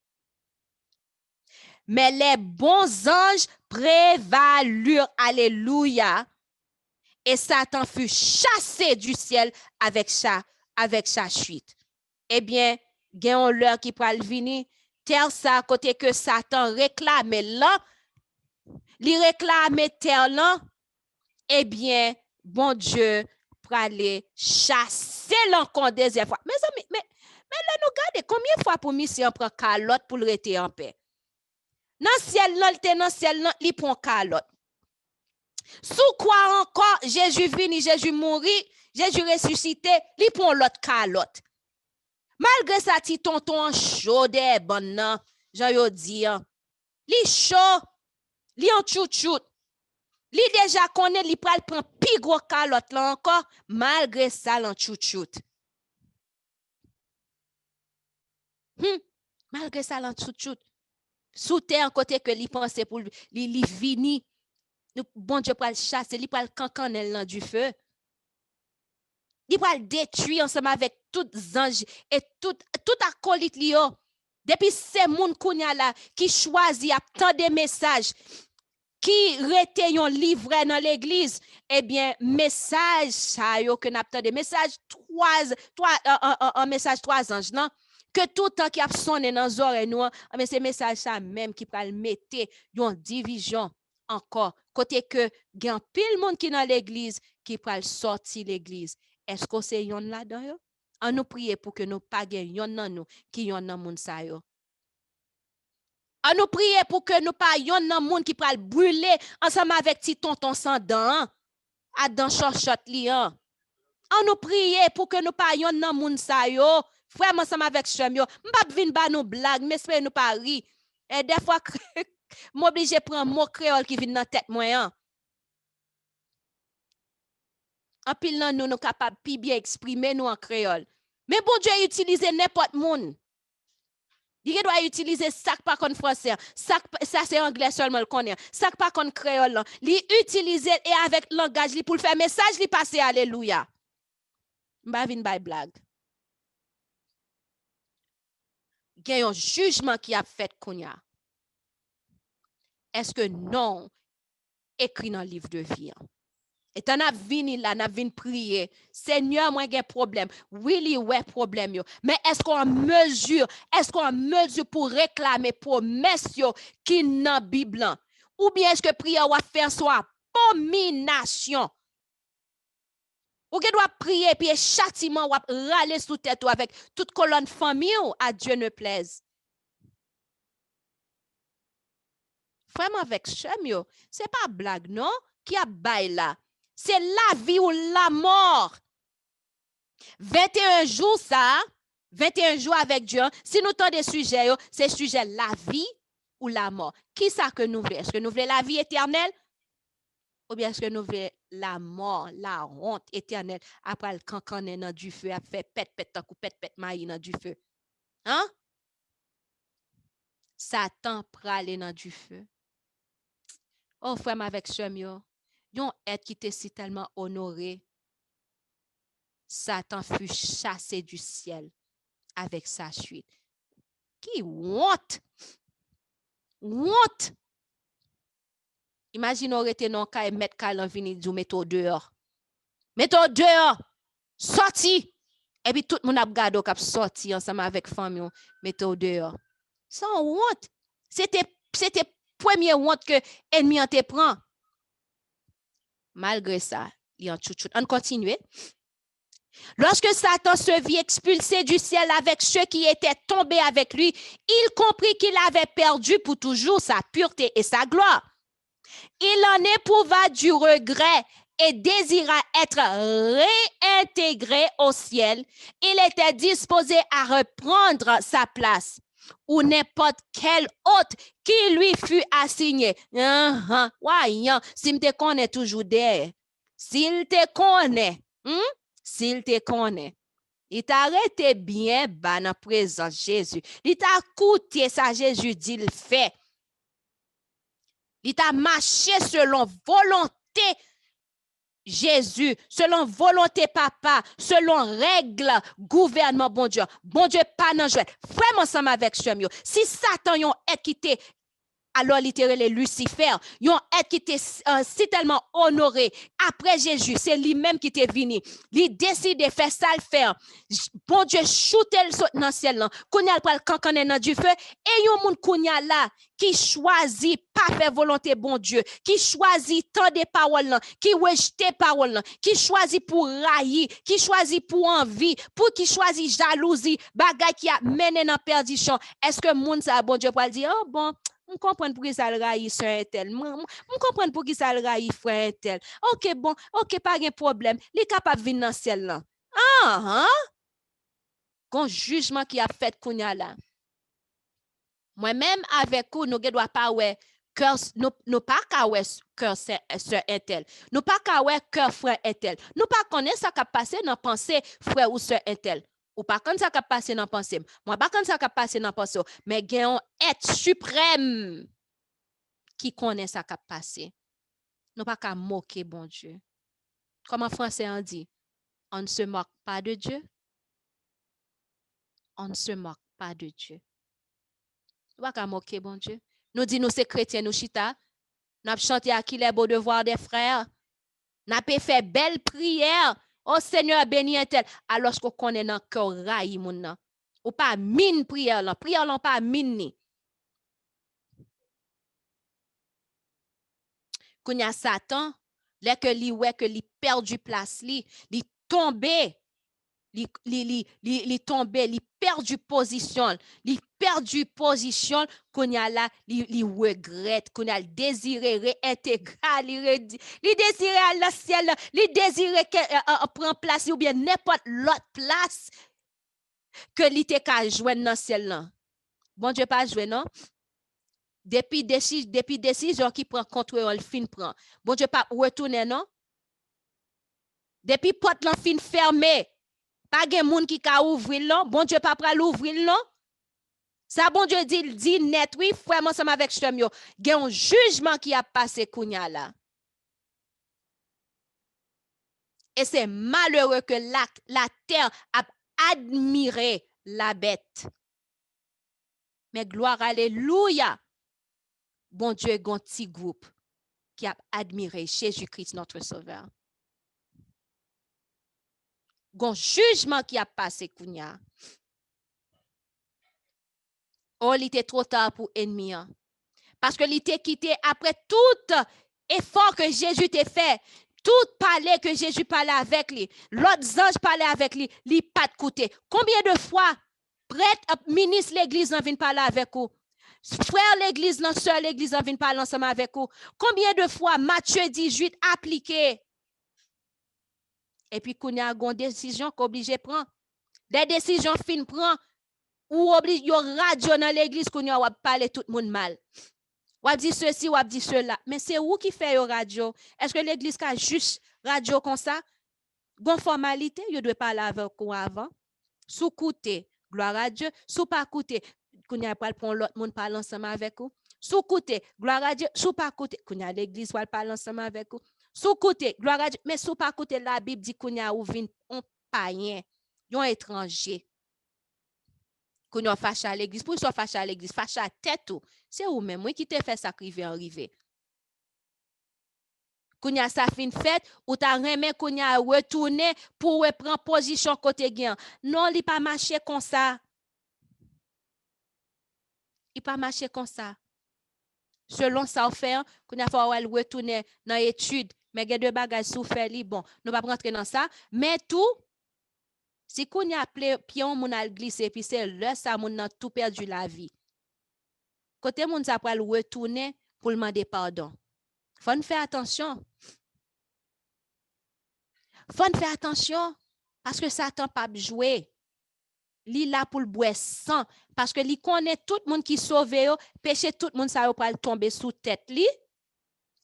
A: Mais les bons anges prévalurent, alléluia, et Satan fut chassé du ciel avec sa chute. Eh bien, gagnons l'heure qui pral venir, terre ça côté que Satan réclame là, li réclame terre là, eh bien, bon Dieu praler chasser l'encore deuxième fois. Mais là nous regardez combien de fois pour mission prend calotte pour le rester en paix. Dans ciel là, dans ciel là, il prend calotte. Sous quoi encore Jésus vini, Jésus mourit, Jésus ressuscité, il prend l'autre calotte. Malgré ça, ti tonton chaud de bon nan, Jean yo dit, li chaud, li en chouchout. Li déjà connaît, li pral prend pi gros calotte là encore, malgré ça l'en chouchout. Malgré ça l'en chouchout. Sous terre, côté que li pense pour li vini, bon Dieu pour le chasser, li pour le cancanel dans du feu. Il va le détruire ensemble avec tout ange et tout acolyte li yo. Depuis ces moun kounya là qui choisit à tant de messages qui rete yon livre dans l'église, eh bien message ça yo que n'a des messages un message 3 anges non que tout temps qui a sonné dans les oreilles nous, mais c'est message ça même qui va le mettre yon division encore côté que gen pile monde qui dans l'église qui va sortir l'église. Est-ce que c'est yon là-dedans yo? On nous prier pour que nous pas gen yon nan nous qui yon nan moun sa yo. On nous prier pour que nous pas yon nan moun qui pral brûler ensemble avec ti tonton sans dents à dans chochot li an. On nous prier pour que nous pas yon nan moun sa yo. Frère ensemble avec chum yo. M'pa vinn ba nous blague, mais espère nous pas ri. Et des fois m'obligé prendre mot créole qui vient dans tête moi an. En pile nan nous capable pi bien exprimer nous en créole. Mais bon Dieu utilise n'importe monde. Il doit utiliser ça par contre français, ça c'est anglais seulement le connaît, ça par contre créole. Il utilise et avec langage pour le faire message li passer alléluia. M'ba vinn bay blague. Gen un jugement qui a fait kounya. Est-ce que non écrit dans le livre de vie? Et t'en as vini là, n'a vini prier. Seigneur, moi j'ai un problème. Oui, il y a problème yo. Mais est-ce qu'on mesure pour réclamer promesse qui dans la Bible? Ou bien est-ce que prière va faire soit abomination? Ou que doit prier puis châtiment va râler sous tête avec toute colonne famille à Dieu ne plaise. Vraiment avec chemio, c'est pas blague non qui a bail là. C'est la vie ou la mort. 21 jours ça, 21 jours avec Dieu, si nous avons des sujets, c'est sujet la vie ou la mort. Qui ça que nous voulons? Est-ce que nous voulons la vie éternelle? Ou bien est-ce que nous voulons la mort, la honte éternelle après le cancané dans du feu, a fait pète maï dans du feu? Hein? Satan prale dans du feu. Oh frère avec chemio. Yon être qui était si tellement honoré, Satan fut chassé du ciel avec sa suite. Qui honte! Honte! Imagine on était non ka mettre kalan vini du metto dehors. Metto dehors. Sorti. Et puis tout le monde a gardé k'ap sorti ensemble avec famille, metto dehors. Sans honte. C'était première honte que ennemi en te prend. Malgré ça, il y a un chouchou. On continue. Lorsque Satan se vit expulsé du ciel avec ceux qui étaient tombés avec lui, il comprit qu'il avait perdu pour toujours sa pureté et sa gloire. Il en éprouva du regret et désira être réintégré au ciel. Il était disposé à reprendre sa place ou n'importe quel autre qui lui fut assigné. S'il te connaît toujours derrière. S'il te connaît. S'il te connaît. Il t'a arrêté bien dans la présence de Jésus. Il t'a écouté ça, Jésus dit le fait. Il t'a marché selon volonté Jésus, selon volonté papa, selon règle gouvernement bon Dieu pas dans jouet. Vraiment ensemble avec chemio. Si Satan yon est quitté alors littéralement Lucifer, yon être qui était si tellement honoré après Jésus, c'est lui-même qui était venu. Il décide de faire ça le faire. Bon Dieu shooter le dans le ciel là. Kounya pral kankané dans du feu et yon moun kounya là qui choisit pas faire volonté bon Dieu, qui choisit tant de paroles là, qui rejette paroles là, qui choisit pour railler, qui choisit pour envie, pour qui choisit jalousie, bagay qui a mené dans perdition. Est-ce que moun ça bon Dieu pral dire oh bon on comprend pour qui ça le raille sur un tel. On comprend pour qui ça le raille frère tel. OK bon, OK pas de problème. Les capable venir dans ciel là. Kon jugement qui a fait kounya là. Moi-même avec vous nous doit pas ouais cœur nous pas ka ouais cœur sur un tel. Nous pas ka ouais cœur frère un tel. Nous pas connaître ça qui a passé dans pensée frère ou sœur un tel. Ou pas comme ça qu'a passé dans pensée. Moi pas comme ça qu'a passé dans pensée, mais il y a un être suprême qui connaît ça qu'a passé. Nous pas qu'à moquer bon Dieu. Comme en français on dit, on ne se moque pas de Dieu. On ne se moque pas de Dieu. Nous pas qu'à moquer bon Dieu. Nous disons nous c'est chrétiens nous chita, nous chanté à qui les beaux devoirs des frères. N'a pas fait belle prière. Oh Seigneur, béni est-elle. Alors qu'on connaît dans cœur raï moun nan. Ou pas mine prière là. Prière là pas mine ni. Kounya Satan, là que li ouais que li perdu place li tombé. Li tombé, li perdu position. Li perdu position kounya là li regrette, kounya désiré réintégrer, li désiré à le ciel, li désiré prendre place ou bien n'importe l'autre place que li te ka joindre dans ciel là. Bon Dieu pas jouer non. Depuis décision qui prend contrôle fin prend. Bon Dieu pas retourner non. Depuis porte lan fin fermé. Pas gen moun qui ka ouvrir là, bon Dieu pas pral ouvrir là. Ça bon Dieu dit net oui, frère ensemble avec chtem yo, gen un jugement qui a passé kounya là. Et c'est malheureux que la terre a admiré la bête. Mais gloire alléluia. Bon Dieu gon petit groupe qui a admiré Jésus-Christ notre sauveur. Gon jugement qui a passé kounya. Oh, il était trop tard pour ennemi. Parce que il était quitté après tout effort que Jésus t'a fait. Tout parler que Jésus parlait avec lui. L'autre ange parlait avec lui. Il pas de côté. Combien de fois prêtre, ministre l'église en vient parler avec vous? Frère l'église, sœur l'église en vient parler ensemble avec vous? Combien de fois Matthieu 18 appliqué? Et puis, qu'on y a une décision qu'obligé prendre. Des décisions fin prend. Ou oblige yo radio dans l'église qu'on y a parler tout le monde mal. Ou dit ceci, ou dit cela. Mais c'est où qui fait yo radio? Est-ce que l'église a juste radio comme ça? Gon formalité, yo doit parler avec vous avant. Sous côté, gloire à Dieu. Sous pas côté, qu'on y a pas pour l'autre monde parler ensemble avec vous. Sous côté, gloire à Dieu. Sous pas côté, qu'on y a l'église va parler ensemble avec vous. Sous côté, gloire à Dieu. Mais sous pas côté, la Bible dit qu'on y a ou vin on païen, yon étranger. Qu'on y a fâché à l'église, pour soit fâché à l'église, fâché à tête ou. C'est ou même, moi qui te fait ça arriver. Qu'on y a sa fin fête, ou ta remet qu'on y a retourné pour prendre position côté gain. Non, il pas marché comme ça. Il pas marché comme ça. Selon ça fait, qu'on a fait retourner dans l'étude, mais il y a deux bagages sous fait bon, nous pas rentrer dans ça, mais tout si qu'on y a pion moun al glisser puis c'est là ça moun nan tout perdu la vie. Côté moun ça pral retourner pour demander pardon. Faut faire attention. Faut faire attention parce que Satan pas jouer. Li là pour le boire sang parce que li connaît tout le monde qui sauve yo, péché tout le monde ça va tomber sous tête li.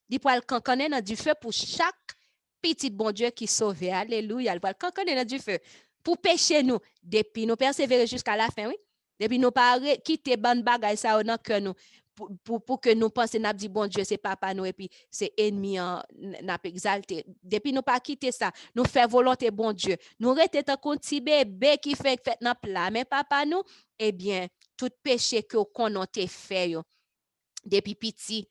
A: Li pral cancaner dans du feu pour chaque petit bon Dieu qui sauve. Alléluia, il pral cancaner dans du feu. Pour pécher nous, depuis nous persévérer jusqu'à la fin, oui. Depuis nous pas quitter ban bagay ça dans cœur nous pour que nous pensions n'a dit bon Dieu c'est papa nous et puis c'est ennemi n'a exalté. Depuis nous pas quitter ça, nous faire volonté bon Dieu. Nous rester tant qu'on petit bébé qui fait dans plat mais papa nous eh bien tout péché que qu'on a fait yo depuis petit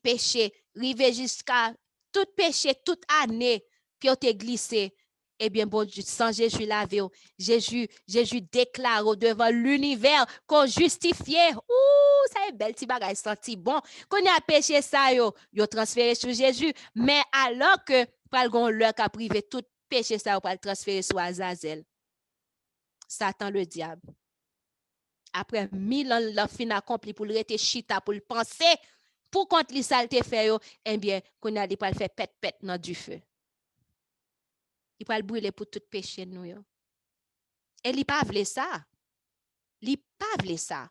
A: péché rivé jusqu'à tout péché toute année puis on te glissé. Eh bien, bon, sans Jésus lavé, Jésus déclare devant l'univers qu'on justifié. Ouh, ça est belle, petit bagage senti bon. Qu'on a péché ça, yo transféré sur Jésus. Mais alors que, pral l'heure qu'a privé tout péché ça, pour le transférer sur Azazel. Satan le diable. Après 1000 ans, la fin accompli pour le rete chita, pour le penser, pour contre les saletés fait, eh bien, qu'on a dit pour le faire pète dans du feu. Il va le brûler pour tout péché nous yo. Et il pas vle ça. Il pas vle ça.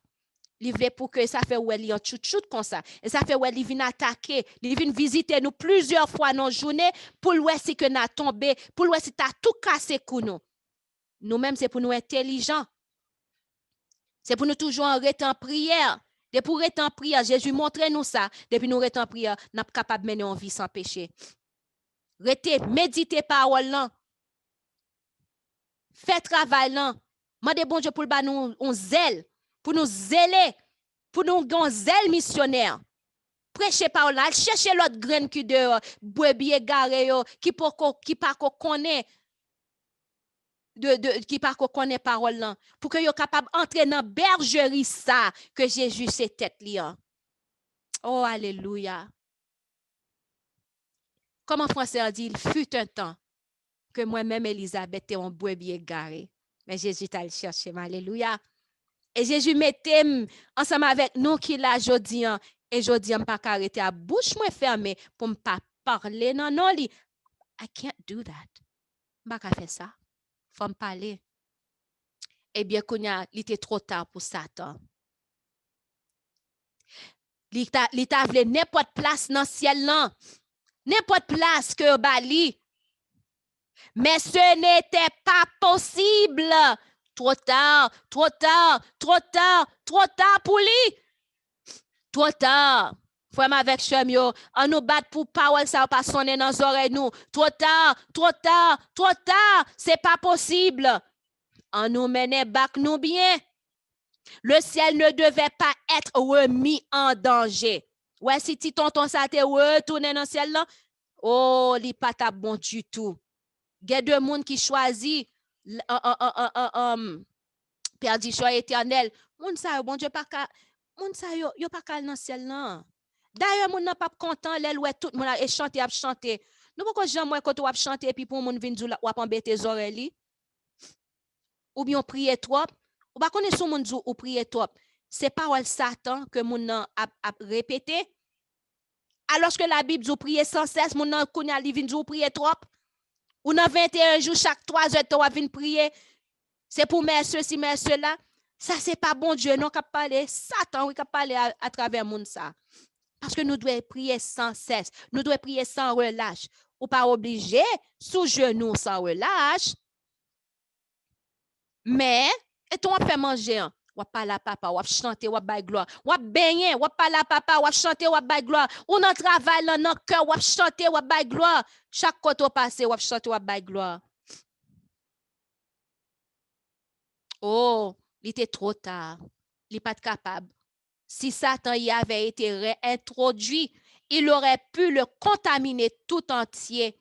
A: Il veut pour que ça fait ouais li en chouchou comme ça. Et ça fait ouais li vient attaquer, il vient visiter nous plusieurs fois dans journée pour ouais si que n'a tombé, pour ouais si t'a tout cassé pour nous. Nous-mêmes, c'est pour nous intelligents. C'est pour nous toujours rester en prière. Depuis pour être en prière, Jésus montre-nous ça. Depuis nous être en prière, nous sommes capables de mener une vie sans péché. Restez, méditez parole là. Faites travail là. Mandez bon Dieu pour nous un zèle, pour nous zèler, pour nous un zèle missionnaire. Prêchez parole là, cherchez l'autre graine qui dehors, brebis égaré qui pas connaît qui pas connaît parole là pour que yo capable entrer dans bergerie ça que Jésus c'est tête li. Oh alléluia. Comme en français on dit, il fut un temps que moi-même Elisabeth était un brebis égaré, mais Jésus t'a le cherché. Alléluia. Et Jésus mettait ensemble avec nous qui l'a jodi et jodi on pas arrêter à bouche moi fermée pour me pas parler non li. I can't do that. Pas faire ça. Faut me parler. Eh bien, il était trop tard pour Satan. Il t'a voulu n'importe place dans le ciel là. N'importe place que Bali. Mais ce n'était pas possible. Trop tard, trop tard, trop tard, trop tard pour lui. Trop tard. Frère avec Chemio, on nous bat pour parole, ça va pas sonner dans les oreilles nous. Trop tard, trop tard, trop tard. C'est pas possible. On nous menait back nous bien. Le ciel ne devait pas être remis en danger. Ouais, si ti tonton ça te retourné dans le ciel là, oh, li pas ta bon du tout. Il y a deux monde qui choisit perdition éternelle. Moun sa yo bon Dieu pas ka, moun sa yo pas ka dans le ciel là. D'ailleurs moun n'a pas content l'elle ouais tout moun a chanter a chanter. Nous pourquoi jamais moi quand on a chanter puis pour moun vinn dou ou embêter les oreilles ou bien prier trop. Ou pas connaître son monde ou prier trop. C'est parole Satan que moun a répété. Alors que la Bible dit prier sans cesse, moun nan kounya li vinn dou prier trop. Ou dans 21 jours chaque 3 heures tu vas venir prier. C'est pour mettre ceci mettre cela. Ça c'est pas bon Dieu non cap parler Satan oui cap parler à travers moun ça. Parce que nous devons prier sans cesse. Nous devons prier sans relâche. Ou pas obligé sous genou sans relâche. Mais, et on va faire manger, on va parler à papa, on va chanter, on va bailler gloire, on va baigner, on va parler à papa, on va chanter, on va bailler gloire, on a travail dans notre cœur, on va chanter, on va bailler gloire. Chaque côté on passe, on va chanter, on va bailler gloire. Oh, il était trop tard. Il n'est pas capable. Si Satan y avait été réintroduit, il aurait pu le contaminer tout entier.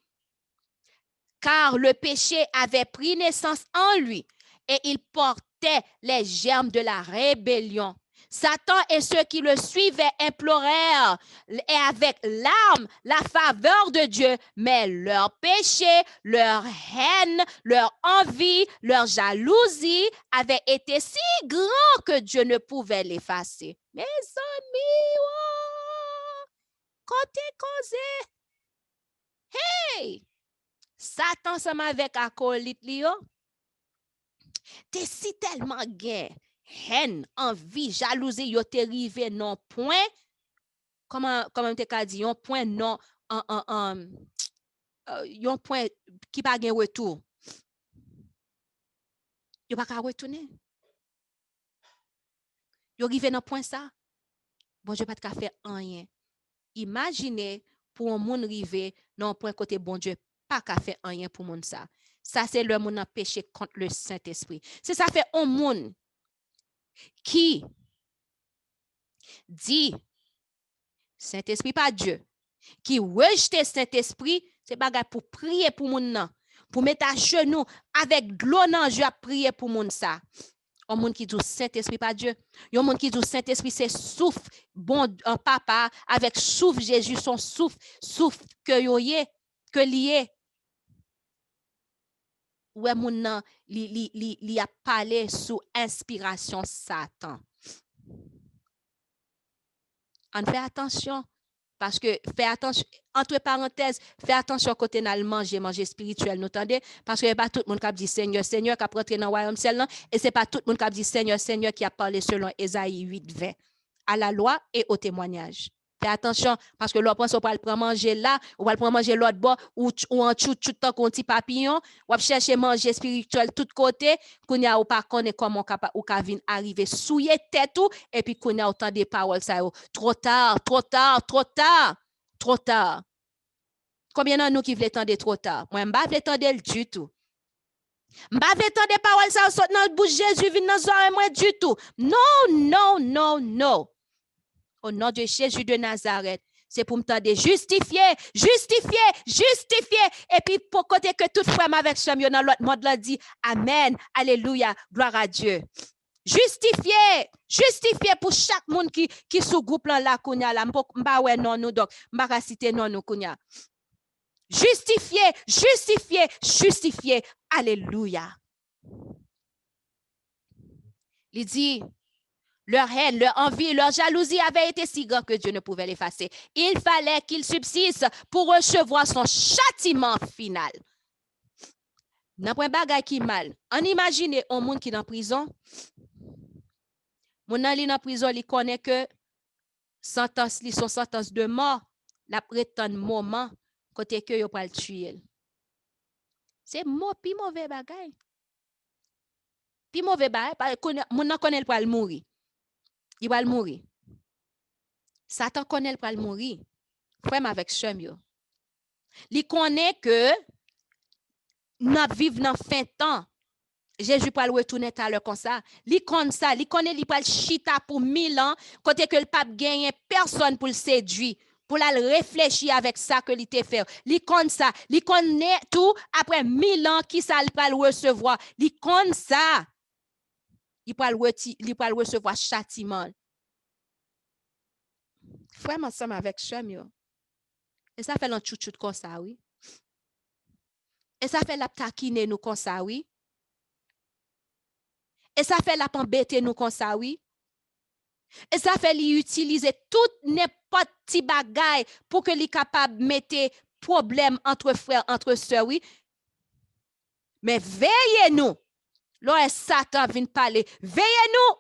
A: Car le péché avait pris naissance en lui. Et il portait les germes de la rébellion. Satan et ceux qui le suivaient implorèrent et avec larmes la faveur de Dieu, mais leur péché, leur haine, leur envie, leur jalousie avaient été si grands que Dieu ne pouvait l'effacer. Mes amis, oh, côté causé. Hey! Satan s'en avec acolyte Lio. T'es si tellement gay, haine, envie, jalousie, yo te rivé non point. Comment t'es qu'a dit, un point non, un point qui pas gen retour. Yo pas qu'à retourner. Yo rivé non point ça. Bon Dieu pas qu'à faire rien. Imaginez pour un monde rivé non point côté bon Dieu pas qu'à faire rien pour monde ça. Ça, c'est le monde péché contre le Saint-Esprit. C'est ça fait un monde qui dit Saint-Esprit pas Dieu, qui rejette Saint-Esprit, c'est bagay pour prier pour monde nan, pour mettre à genoux avec de l'eau dans à prier pour monde ça. Un monde qui dit Saint-Esprit pas Dieu, un monde qui dit Saint-Esprit c'est souffle bon un papa avec souffle Jésus son souffle que lié. Ouais moun nan li a parlé sous inspiration Satan. On fait attention parce que fais attention entre parenthèses, fais attention côté n'a manger spirituel nous tendez parce que pas tout le monde qui dit Seigneur qui a rentrer dans royaume ciel et c'est pas tout le monde qui dit Seigneur qui a parlé selon Ésaïe 8:20 à la loi et au témoignage. Fais attention, parce que l'on pense qu'on va le prendre manger là, ou va le prendre manger l'autre bord, ou en tout temps qu'on petit papillon, ou va chercher manger spirituel tout côté, qu'on y a ou pas connaît comment ou Kavin arriver souiller tête tout, et puis qu'on y a autant de paroles ça trop tard, trop tard, trop tard, trop tard. Combien de nous qui voulons attendre trop tard? Moi, je ne veux pas attendre du tout. Je ne veux pas attendre paroles ça saute dans le bouche Jésus vient dans soirée moi du tout. Non, non, non, non. Au nom de Jésus de Nazareth, c'est pour me tendre justifier, justifier, justifier. Et puis pour côté que tout frère avec ce dans l'autre monde là dit amen, alléluia, gloire à Dieu. Justifier, justifier pour chaque monde qui sous groupe là kounya là, m'pa ouais non nous donc, m'pa citer non nous kounya. Justifier, justifier, justifier. Alléluia. Il dit, leur haine, leur envie, leur jalousie avaient été si grands que Dieu ne pouvait l'effacer. Il fallait qu'ils subsistent pour recevoir son châtiment final. N'a pas bagay qui mal. On imagine un monde qui est en prison. Mon ali dans prison, il connaît que sentence, son sentence de mort, la prétend moment côté que yo pas le tuer. C'est pi mauvais bagay. Pi mauvais bagay, mon nan connaît pas le mourir. Il va le mourir. Satan connaît pas le mourir. Frère avec chum yo. Il connaît que n'a vivre dans fin temps. Jésus pas le retourner à l'heure comme ça. Il connaît ça, il connaît il pas le chita pour 1000 ans côté que le pape gagne personne pour le séduire. Pour la réfléchir avec ça que il te fait. Il connaît ça, il connaît tout après 1000 ans qui ça il pas le recevoir. Il connaît ça. Il pas le recevoir châtiment. Frère ensemble avec chum yo. Et ça fait l'en chouchou comme ça oui. Et ça fait la taquiner nous comme ça oui. Et ça fait la embêter nous comme ça oui. Et ça fait lui utiliser tout n'importe petit bagay pour que lui capable mettre problème entre frères, entre sœurs oui. Mais veillez nous. Lorsque Satan vient parler, veillez nous.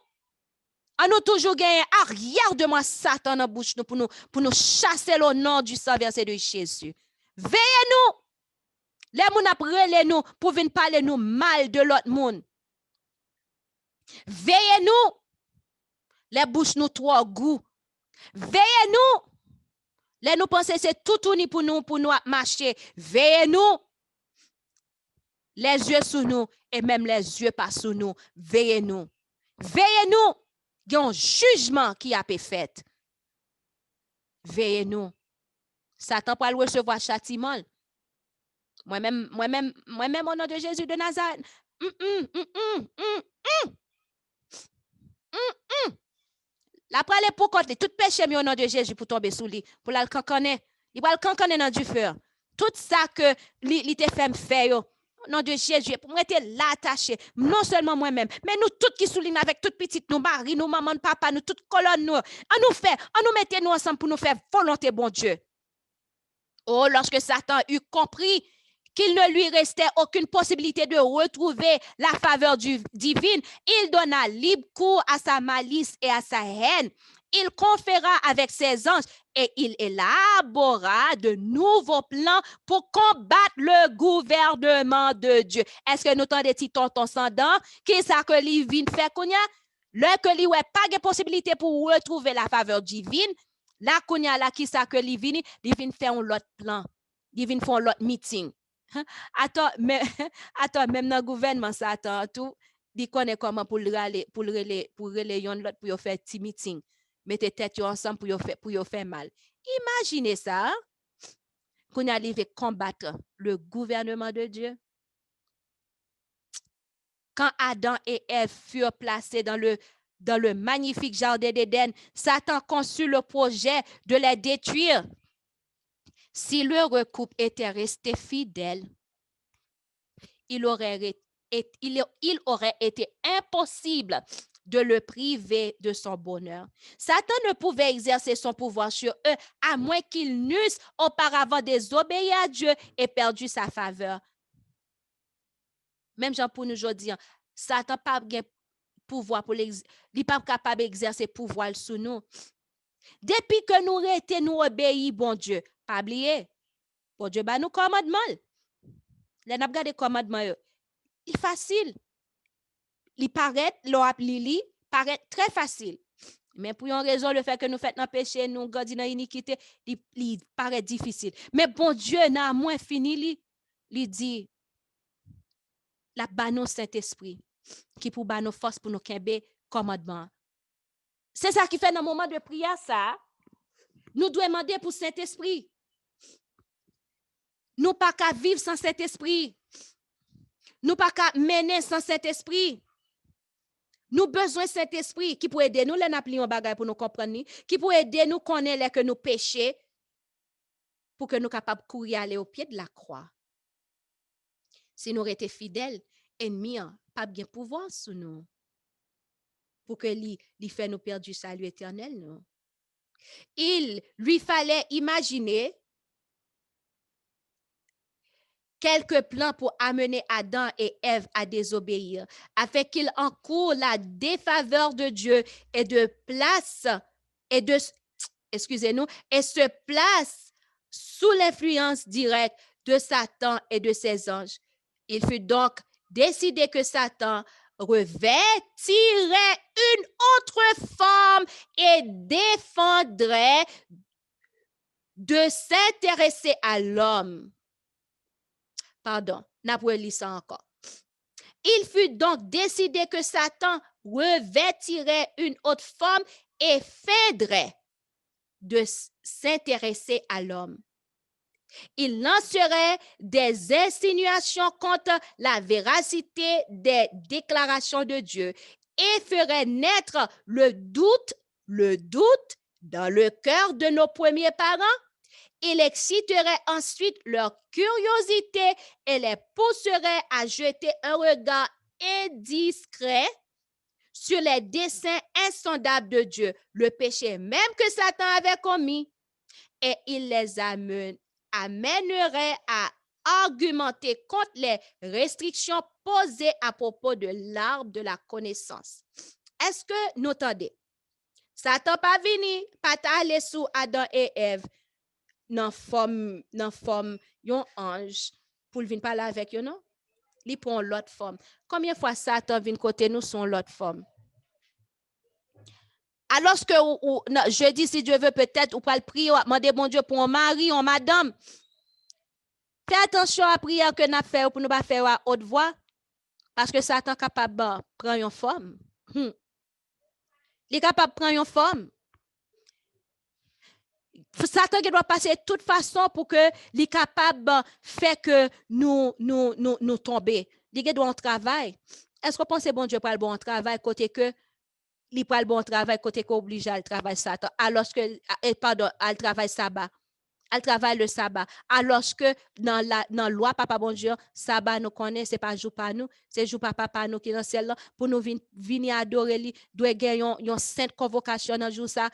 A: On nous toujours gagné arrière de moi Satan dans bouche nous pour nous chasser le nom du sang versé de Jésus. Veillez nous. Les moun ap rele nous pour venir parler nous mal de l'autre monde. Veillez nous. Les bouches nous trop goût. Veillez nous. Les nous penser c'est tout uni pour nous marcher. Veillez nous. Les yeux sous nous et même les yeux pas sous nous. Veillez nous. Veillez nous. Il y a un jugement qui a été fait. Veillez nous. Satan pas recevoir châtiment. Moi-même, au nom de Jésus de Nazareth. La prale pour côté, tout péché au nom de Jésus pour tomber sous lui, pour la canconner. Il va le canconner dans du feu. Tout ça que il te fait faire, au nom de Jésus, pour m'être l'attaché, non seulement moi-même, mais nous toutes qui soulignent avec toutes petites, nous mari, nous maman, papa, nous toutes colonnes, nous, on nous mettez nous ensemble pour nous faire volonté, bon Dieu. Oh, lorsque Satan eut compris qu'il ne lui restait aucune possibilité de retrouver la faveur divine, il donna libre cours à sa malice et à sa haine. Il conféra avec ses anges et il élabora de nouveaux plans pour combattre le gouvernement de Dieu. Est-ce que nous entendons des petits tontons sans dents? Qui ça que lui vient faire kounya? Le que lui ouais pas de possibilité pour retrouver la faveur divine. La kounya la qui ça que lui vient faire un autre plan. Il vient faire un autre meeting. Attends, même dans le gouvernement, ça attend tout. Il connaît comment pour relayer l'autre pour faire petit meeting. Mettez tête ensemble pour faire mal. Imaginez ça. Qu'on arrive à combattre le gouvernement de Dieu. Quand Adam et Ève furent placés dans le magnifique jardin d'Éden, Satan conçut le projet de les détruire. Si leur couple était resté fidèle, il aurait été impossible de le priver de son bonheur. Satan ne pouvait exercer son pouvoir sur eux à moins qu'ils n'eussent auparavant désobéi à Dieu et perdu sa faveur. Même Jean pour nous aujourd'hui, Satan n'a pas de pouvoir il n'est pas capable d'exercer pouvoir sur nous. Depuis que nous rete nous obéis, bon Dieu, pas oublier. Bon Dieu, bah nous commandement. Les n'a gardé commandement yo. Il facile. Il paraît, l'ili paraît très facile. Mais pour une raison, le fait que nous faisons dans le péché, nous gardons dans l'iniquité, il paraît difficile. Mais bon Dieu n'a moins fini, il dit, la banon Saint-Esprit, qui pour nos force pour nous kembe commandement. C'est ça qui fait dans le moment de prière, ça. Nous devons demander pour Saint-Esprit. Nous pas qu'à vivre sans Saint-Esprit. Nous pas qu'à mener sans Saint-Esprit. Nous besoin de Saint-Esprit qui peut aider nous, les n'applions bagay pour nous comprendre, qui peut aider nous connaître que nous péchons, pour que nous capables de courir aller au pied de la croix. Si nous étions fidèles, ennemis, pas bien pouvoir sur nous, pour que lui fait nous perdre du salut éternel. Non? Il lui fallait imaginer quelques plans pour amener Adam et Ève à désobéir, afin qu'ils encourent la défaveur de Dieu et de place et de et se placent sous l'influence directe de Satan et de ses anges. Il fut donc décidé que Satan revêtirait une autre forme et défendrait de s'intéresser à l'homme. Pardon, n'a pas lu ça encore. Il fut donc décidé que Satan revêtirait une autre forme et feindrait de s'intéresser à l'homme. Il lancerait des insinuations contre la véracité des déclarations de Dieu et ferait naître le doute dans le cœur de nos premiers parents. Il exciterait ensuite leur curiosité et les pousserait à jeter un regard indiscret sur les desseins insondables de Dieu, le péché même que Satan avait commis. Et il les amènerait à argumenter contre les restrictions posées à propos de l'arbre de la connaissance. Est-ce que nous entendez? Satan pas venu, pas aller sous Adam et Ève dans forme yon ange pour venir parler avec eux, non? Il prend l'autre forme. Combien de fois Satan vient côté nous son l'autre forme? Alors que je dis, si Dieu veut, peut-être, ou pas le prier, ou demander bon Dieu pour un mari, ou madame. Fais attention à la prière que nous faisons pour ne pas faire à haute voix. Parce que Satan est capable de prendre une forme. Il est capable de prendre une forme. Satan doit passer de toute façon pour que les capable de faire que nous tomber. Il doit un travail. Est-ce que vous pensez bon Dieu pour le bon travail côté que il prend le bon travail côté qu'on oblige à le travail Satan alors que pardon, à travail sabbat. Elle travaille le sabbat. Alors que dans la loi, papa bon Dieu, sabbat nous connaît, c'est pas jour par nous, c'est jour par papa nous qui dans ciel là pour nous venir adorer lui, doit gagner une sainte convocation dans jour ça,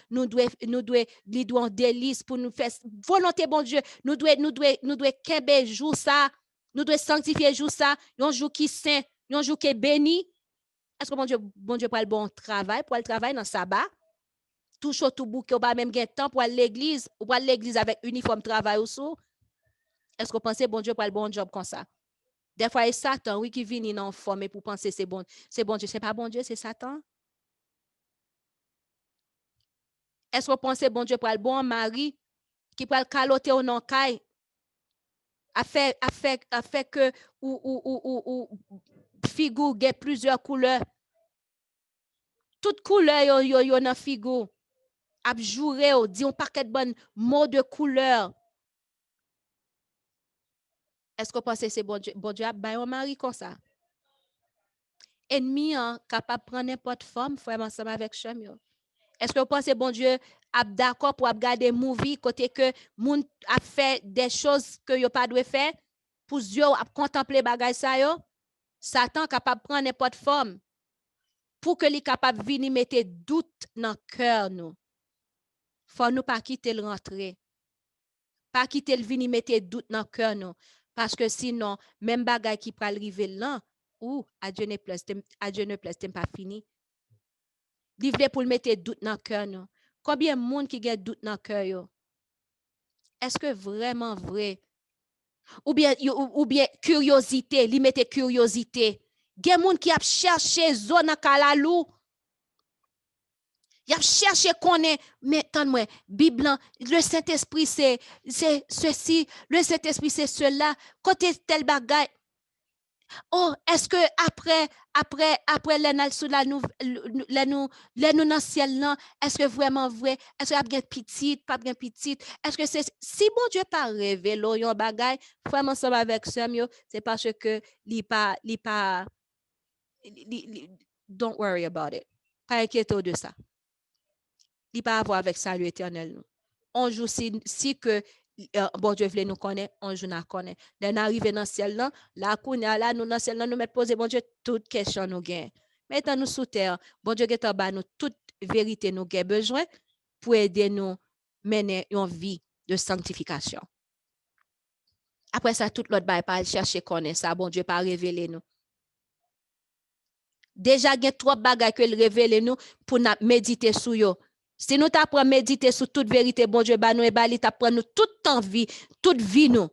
A: nous doit délice pour nous faire volonté bon Dieu, nous doit kembe jour ça, nous doit sanctifier jour ça, un jour qui saint, un jour qui est béni. Est-ce que bon Dieu pour le bon travail, pour le travail dans sabbat? Tout chaud, tout bouquet, ou pas même gain temps pour aller l'église, ou pour aller l'église avec uniforme travail ou sous. Est-ce que vous pensez bon Dieu pour le bon job comme ça? Des fois, c'est Satan, oui, qui vient en forme pour penser c'est bon Dieu. C'est pas bon Dieu, c'est Satan. Est-ce que vous pensez bon Dieu pour le bon mari qui peut le caloter au non caille? A fait que ou figure a plusieurs couleurs. Toutes couleurs yo dans figure. Abjourer, dit un paquet de bonnes mots de couleur. Est-ce que vous pensez que c'est bon Dieu? Bon Dieu a baillé un mari comme ça. Ennemi capable de prendre n'importe forme, frère ensemble avec chum. Est-ce que vous pensez bon Dieu a d'accord pour regarder movie côté que moun a fait des choses que yo pas doit faire pour Dieu a contempler bagay ça yo? Satan capable de prendre n'importe forme pour que li capable venir mettre doute dans cœur nous. Faut nous pas quitter le rentrer. Pas quitter le venir mettre doute dans cœur nous parce que sinon même bagay qui pral arriver là ou Dieu ne plaise, pas fini. Livre pour le mettre doute dans cœur nous Combien de monde qui a doute dans le cœur yo? Est-ce que vraiment vrai? Ou bien curiosité, li mette curiosité. Gen moun qui a cherché zone dans kalalou. Il a cherché connaît, mais attends-moi, Bible, le Saint-Esprit c'est ceci, le Saint-Esprit c'est cela, côté tel bagay. Oh, est-ce que après les sous la nous dans le ciel là, est-ce que vraiment vrai? Est-ce que y a petite, pas bien petite? Est-ce que c'est si bon Dieu pas révélé yon bagay, vraiment ensemble avec Samuel, c'est parce que li pas don't worry about it. Pas inquiétez de ça. Il pas avoir avec salut éternel. On joue si que bon Dieu voulait nous connaître, on joue nous connaît. Dès arriver dans le ciel là, là là nous dans le ciel là nous mettre poser bon Dieu toutes questions nous gain. Maintenant nous sous terre, bon Dieu get ba nous toute vérité nous gain besoin pour aider nous mener une vie de sanctification. Après ça tout l'autre bail pas chercher connaître ça, bon Dieu pas révéler nous. Déjà gen trois bagages que le révéler nous pour nous méditer sur yo. Si nous t'apprend méditer sur toute vérité, bon Dieu, nous et bali t'apprend nous toute envie, toute vie nous.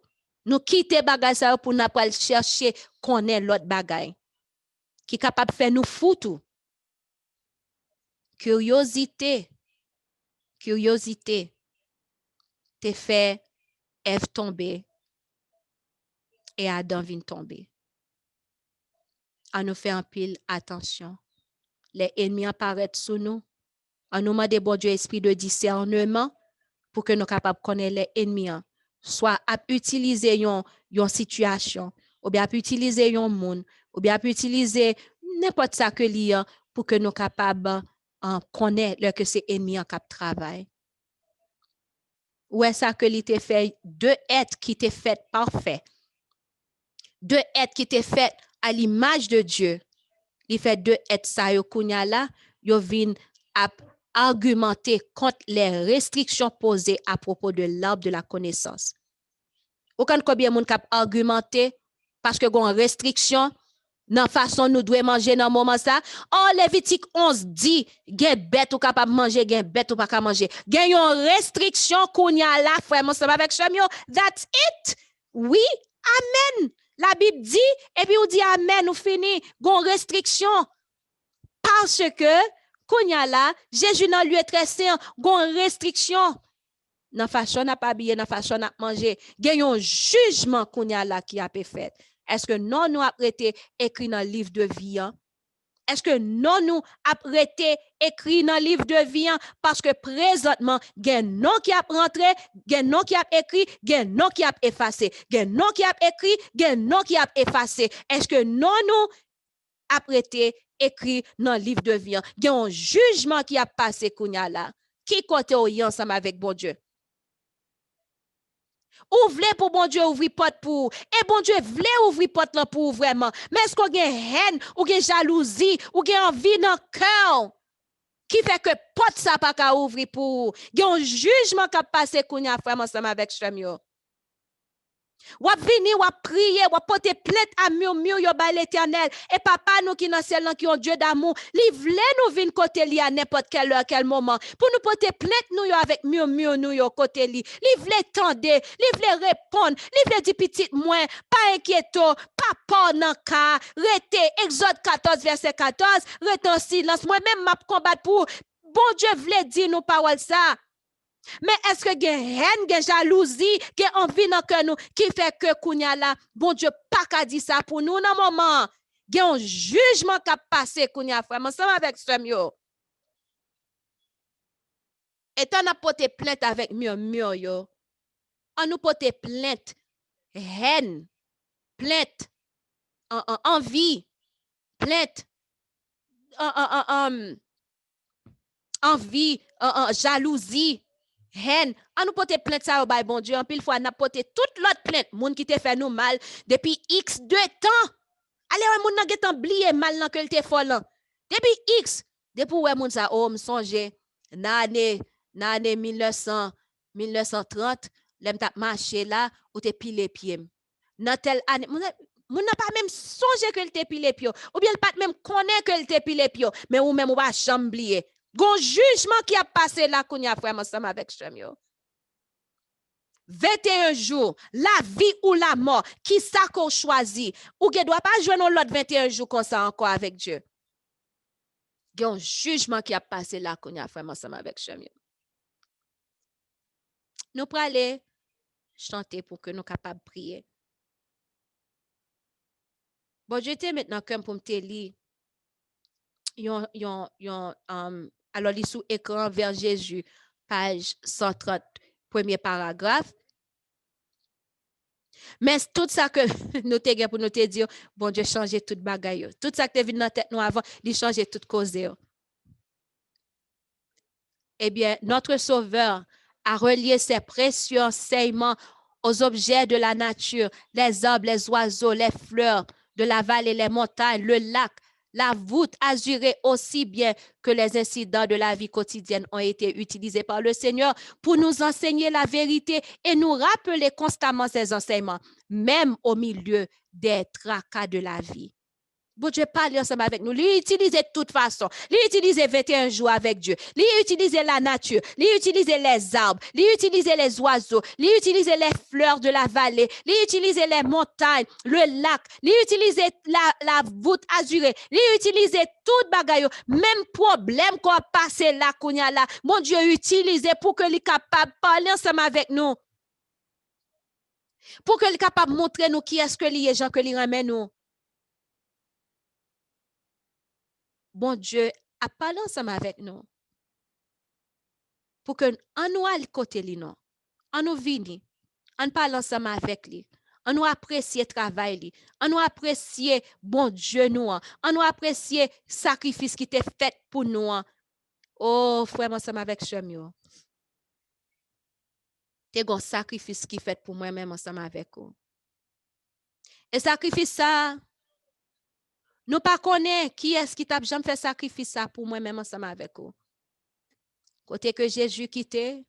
A: Nous quitter bagay ça pour nous pas chercher connaître l'autre bagay. Qui capable faire nous fou tout. Curiosité te fait Ève tomber et Adam vient tomber. À nous faire un pile attention. Les ennemis apparaissent sous nous. On nous demande bon Dieu esprit de discernement pour que nous capables de connaître les ennemis. Soit à utiliser une situation, ou bien à utiliser un monde, ou bien à utiliser n'importe ça que lié pour que nous capables de connaître que c'est ennemis en cap travail. Ou est-ce que l'ité fait deux êtres qui étaient faits parfaits. Deux êtres qui étaient faits à l'image de Dieu. Il fait deux êtres ça yo kounya là, yo vinn à argumenter contre les restrictions posées à propos de l'arbre de la connaissance. Aucun combien moun k'ap argumenter parce que gon restriction dans façon nous doit manger dans moment ça. Oh Lévitique 11 dit gen bête ou capable manger, gen bête ou pas capable manger. Gen yon restriction kounya là frère mon avec chamio. That's it. Oui, amen. La Bible dit et puis on dit amen ou fini. Gon restriction parce que kounya là Jésus dans lieu très saint, gon restriction. Dans façon n'a pas habillé, dans façon n'a manger. Gen un jugement kounya là qui a été fait. Est-ce que non nous a été écrit dans le livre de vie? Est-ce que non nous a été écrit dans le livre de vie? Parce que présentement, gen non qui a rentré, gen non qui a écrit, gen non qui a effacé. Gen non qui a écrit, gen non qui a effacé. Est-ce que non nous a été écrit dans le livre de vie? Gen un jugement qui a passé kounya là. Qui côté ou ensemble avec bon Dieu? Ouvrez pour bon Dieu ouvrir porte pour et bon Dieu voulait ouvrir porte là pour vraiment mais est-ce qu'on a haine ou gen jalousie ou gen envie dans cœur qui fait que porte ça pas ka ouvrir pour gen un jugement qui passer kounya frère ensemble avec chamio ou venir ou prier ou porter plainte à murmure yo ba l'Éternel et papa nous qui dans ciel qui ont Dieu d'amour li vle nous vinn côté li à n'importe quel heure quel moment pour nous porter plainte nous yo avec murmure nous yo côté li vle tendre li vle répondre li vle dire petit moins pas inquiéto pas peur nan ka rete Exode 14 verset 14 rete en silence moi même m'a combattre pour bon Dieu vle dire nous parole ça. Mais est-ce que gen haine, gen jalousie, gen envie dans cœur nous qui fait que kounya là, bon Dieu pas ka dit ça pour nous dans moment. Gen un jugement qui a passé kounya frère, ensemble avec Samuel. Et on a porté plainte avec murmure yo. On nous porté plainte, haine, plainte, envie, plainte, envie, jalousie. Haine, on nous porte plainte ça au bail bon Dieu, en pile fois n'a porté toute l'autre plainte, moun qui te fait nous mal depuis X de temps. Allez moun nan getan oublié mal nan que il te folle. Depuis X, depuis ouais moun ça oh me songe nan année 1930, l'aime t'a marché là ou te pile pied. Dans telle année moun n'a pas même songé que il te pile pied ou bien pas même connaît que il te pile pied, mais ou même ou pas jamais oublier. Gon jugement qui a passé là qu'on y a frère ensemble avec Chemio. 21 jours, la vie ou la mort, qui ça qu'on choisit? Ou ne doit pas jouer dans l'autre 21 jours comme ça encore avec Dieu. Il y a un jugement qui a passé là qu'on y a frère ensemble avec Chemio. Nous pour aller chanter pour que nous capables de prier. Bon, je t'ai maintenant comme pour me lire. Alors, il sous écran vers Jésus, page 130, premier paragraphe. Mais tout ça que nous t'ai pour nous te dire, bon Dieu, changer toute bagaille. Tout ça que tu vu dans la tête nous avant, il changer toute cause. Eh bien, notre Sauveur a relié ses précieux enseignements aux objets de la nature, les arbres, les oiseaux, les fleurs de la vallée, les montagnes, le lac, la voûte azurée aussi bien que les incidents de la vie quotidienne ont été utilisés par le Seigneur pour nous enseigner la vérité et nous rappeler constamment ces enseignements, même au milieu des tracas de la vie. Bon Dieu parle ensemble avec nous. Lui utilise de toute façon. Lui utilise 21 jours avec Dieu. Lui utilise la nature. Lui utilise les arbres. Lui utilise les oiseaux. Lui utilise les fleurs de la vallée. Lui utilise les montagnes, le lac. Lui utilise la voûte azurée. Lui utilise tout bagaille. Même problème qu'on a passé là, qu'on y a là. Mon Dieu utilise pour que lui capable de parler ensemble avec nous. Pour que lui capable de montrer nous qui est-ce que lui est, gens que lui ramène nous. Bon Dieu a parlé ensemble avec nous pour que nous à côté lui non, on nous vini, on parle ensemble avec lui, on nous apprécie travail lui, on nous apprécie bon Dieu nous, on nous apprécie sacrifice qui t'est fait pour nous. Oh frère ensemble avec Chemio. T'es un sacrifice qui fait pour moi même ensemble avec vous. Et sacrifice ça nous pas connaît qui est-ce qui t'a jamais fait sacrifice ça pour moi même ensemble avec vous. Côté que Jésus quitté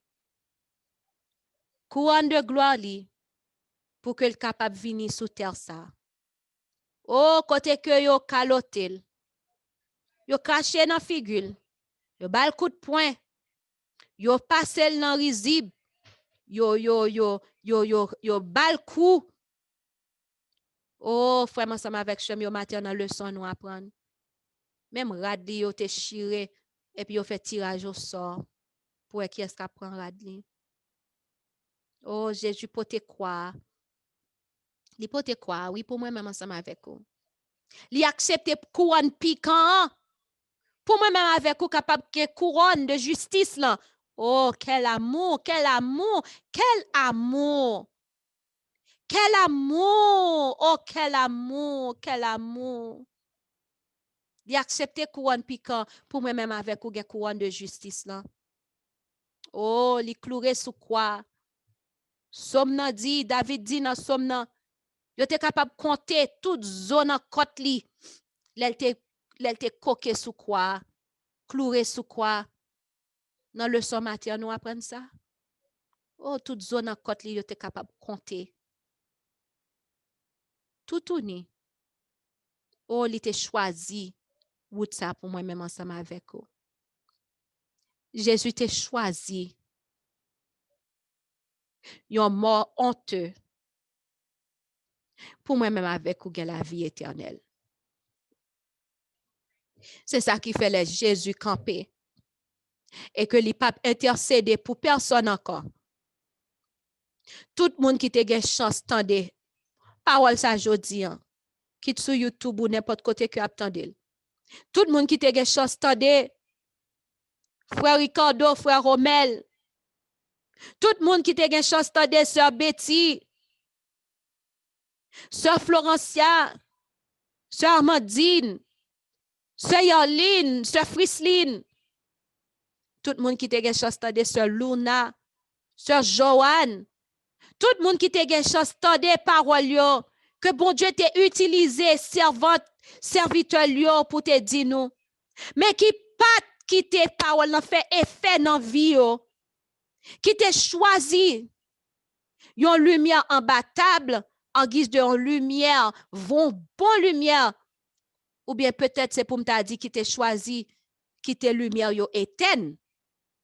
A: couronne de gloire li, pour que le capable venir sous terre ça. Oh, côté que yo kalotel, yo caché dans figure, yo bal coup de poing, yo passé dans risible, yo bal coup. Oh, frère, ensemble avec chem, yo matin dans leçon nous apprendre. Même radli yo te chiré, et puis yo fait tirage au sort, pour qui est-ce qu'a prend radli. Oh, Jésus, pour te croire. Il peut te croire, oui, pour moi, même ensemble avec vous. Il accepte couronne piquant. Pour moi, même avec vous, capable de couronne de justice, là. Oh, quel amour, quel amour, quel amour. Quel amour, oh, quel amour, quel amour. Il accepte couronne piquant. Pour moi, même avec vous, couronne de justice, là. Oh, il cloué sous quoi? Somme dit, David dit dans somme yo te capable de compter toute zone en côte li. L'elle te coqué sous quoi? Cloué sous quoi? Dans le son matin, nous apprenons ça. Oh, toute zone en côte li, yo te capable de compter. Tout ni. Oh, il te choisi. Ou ça pour moi-même ensemble avec vous. Jésus te choisi. Yon mort honteux. Pour moi-même avec vous, la vie éternelle. C'est ça qui fait les Jésus camper. Et que les papes intercéder pour personne encore. Tout le monde qui te gen chance tande parole ça jodi an. Qui sur YouTube ou n'importe côté que attendel. Tout le monde qui te gen chance tande frère Ricardo, frère Romel. Tout le monde qui te gen chance tande sœur Betty. Sœur Florencia, sœur Amandine, sœur Yarline, sœur Frisline. Tout le monde qui te gen chance tande sœur Luna, sœur Joanne. Tout le monde qui te gen chance tande parole yo, que bon Dieu t'ait utilisé servante serviteur yo pour te dire nous. Mais qui pas quitter parole nan fait effet dans vie yo. Qui te choisi yon lumière imbattable en guise de lumière, bon lumière. Ou bien peut-être c'est pour me t'a dit qui te choisi quitter lumière yo éteinte,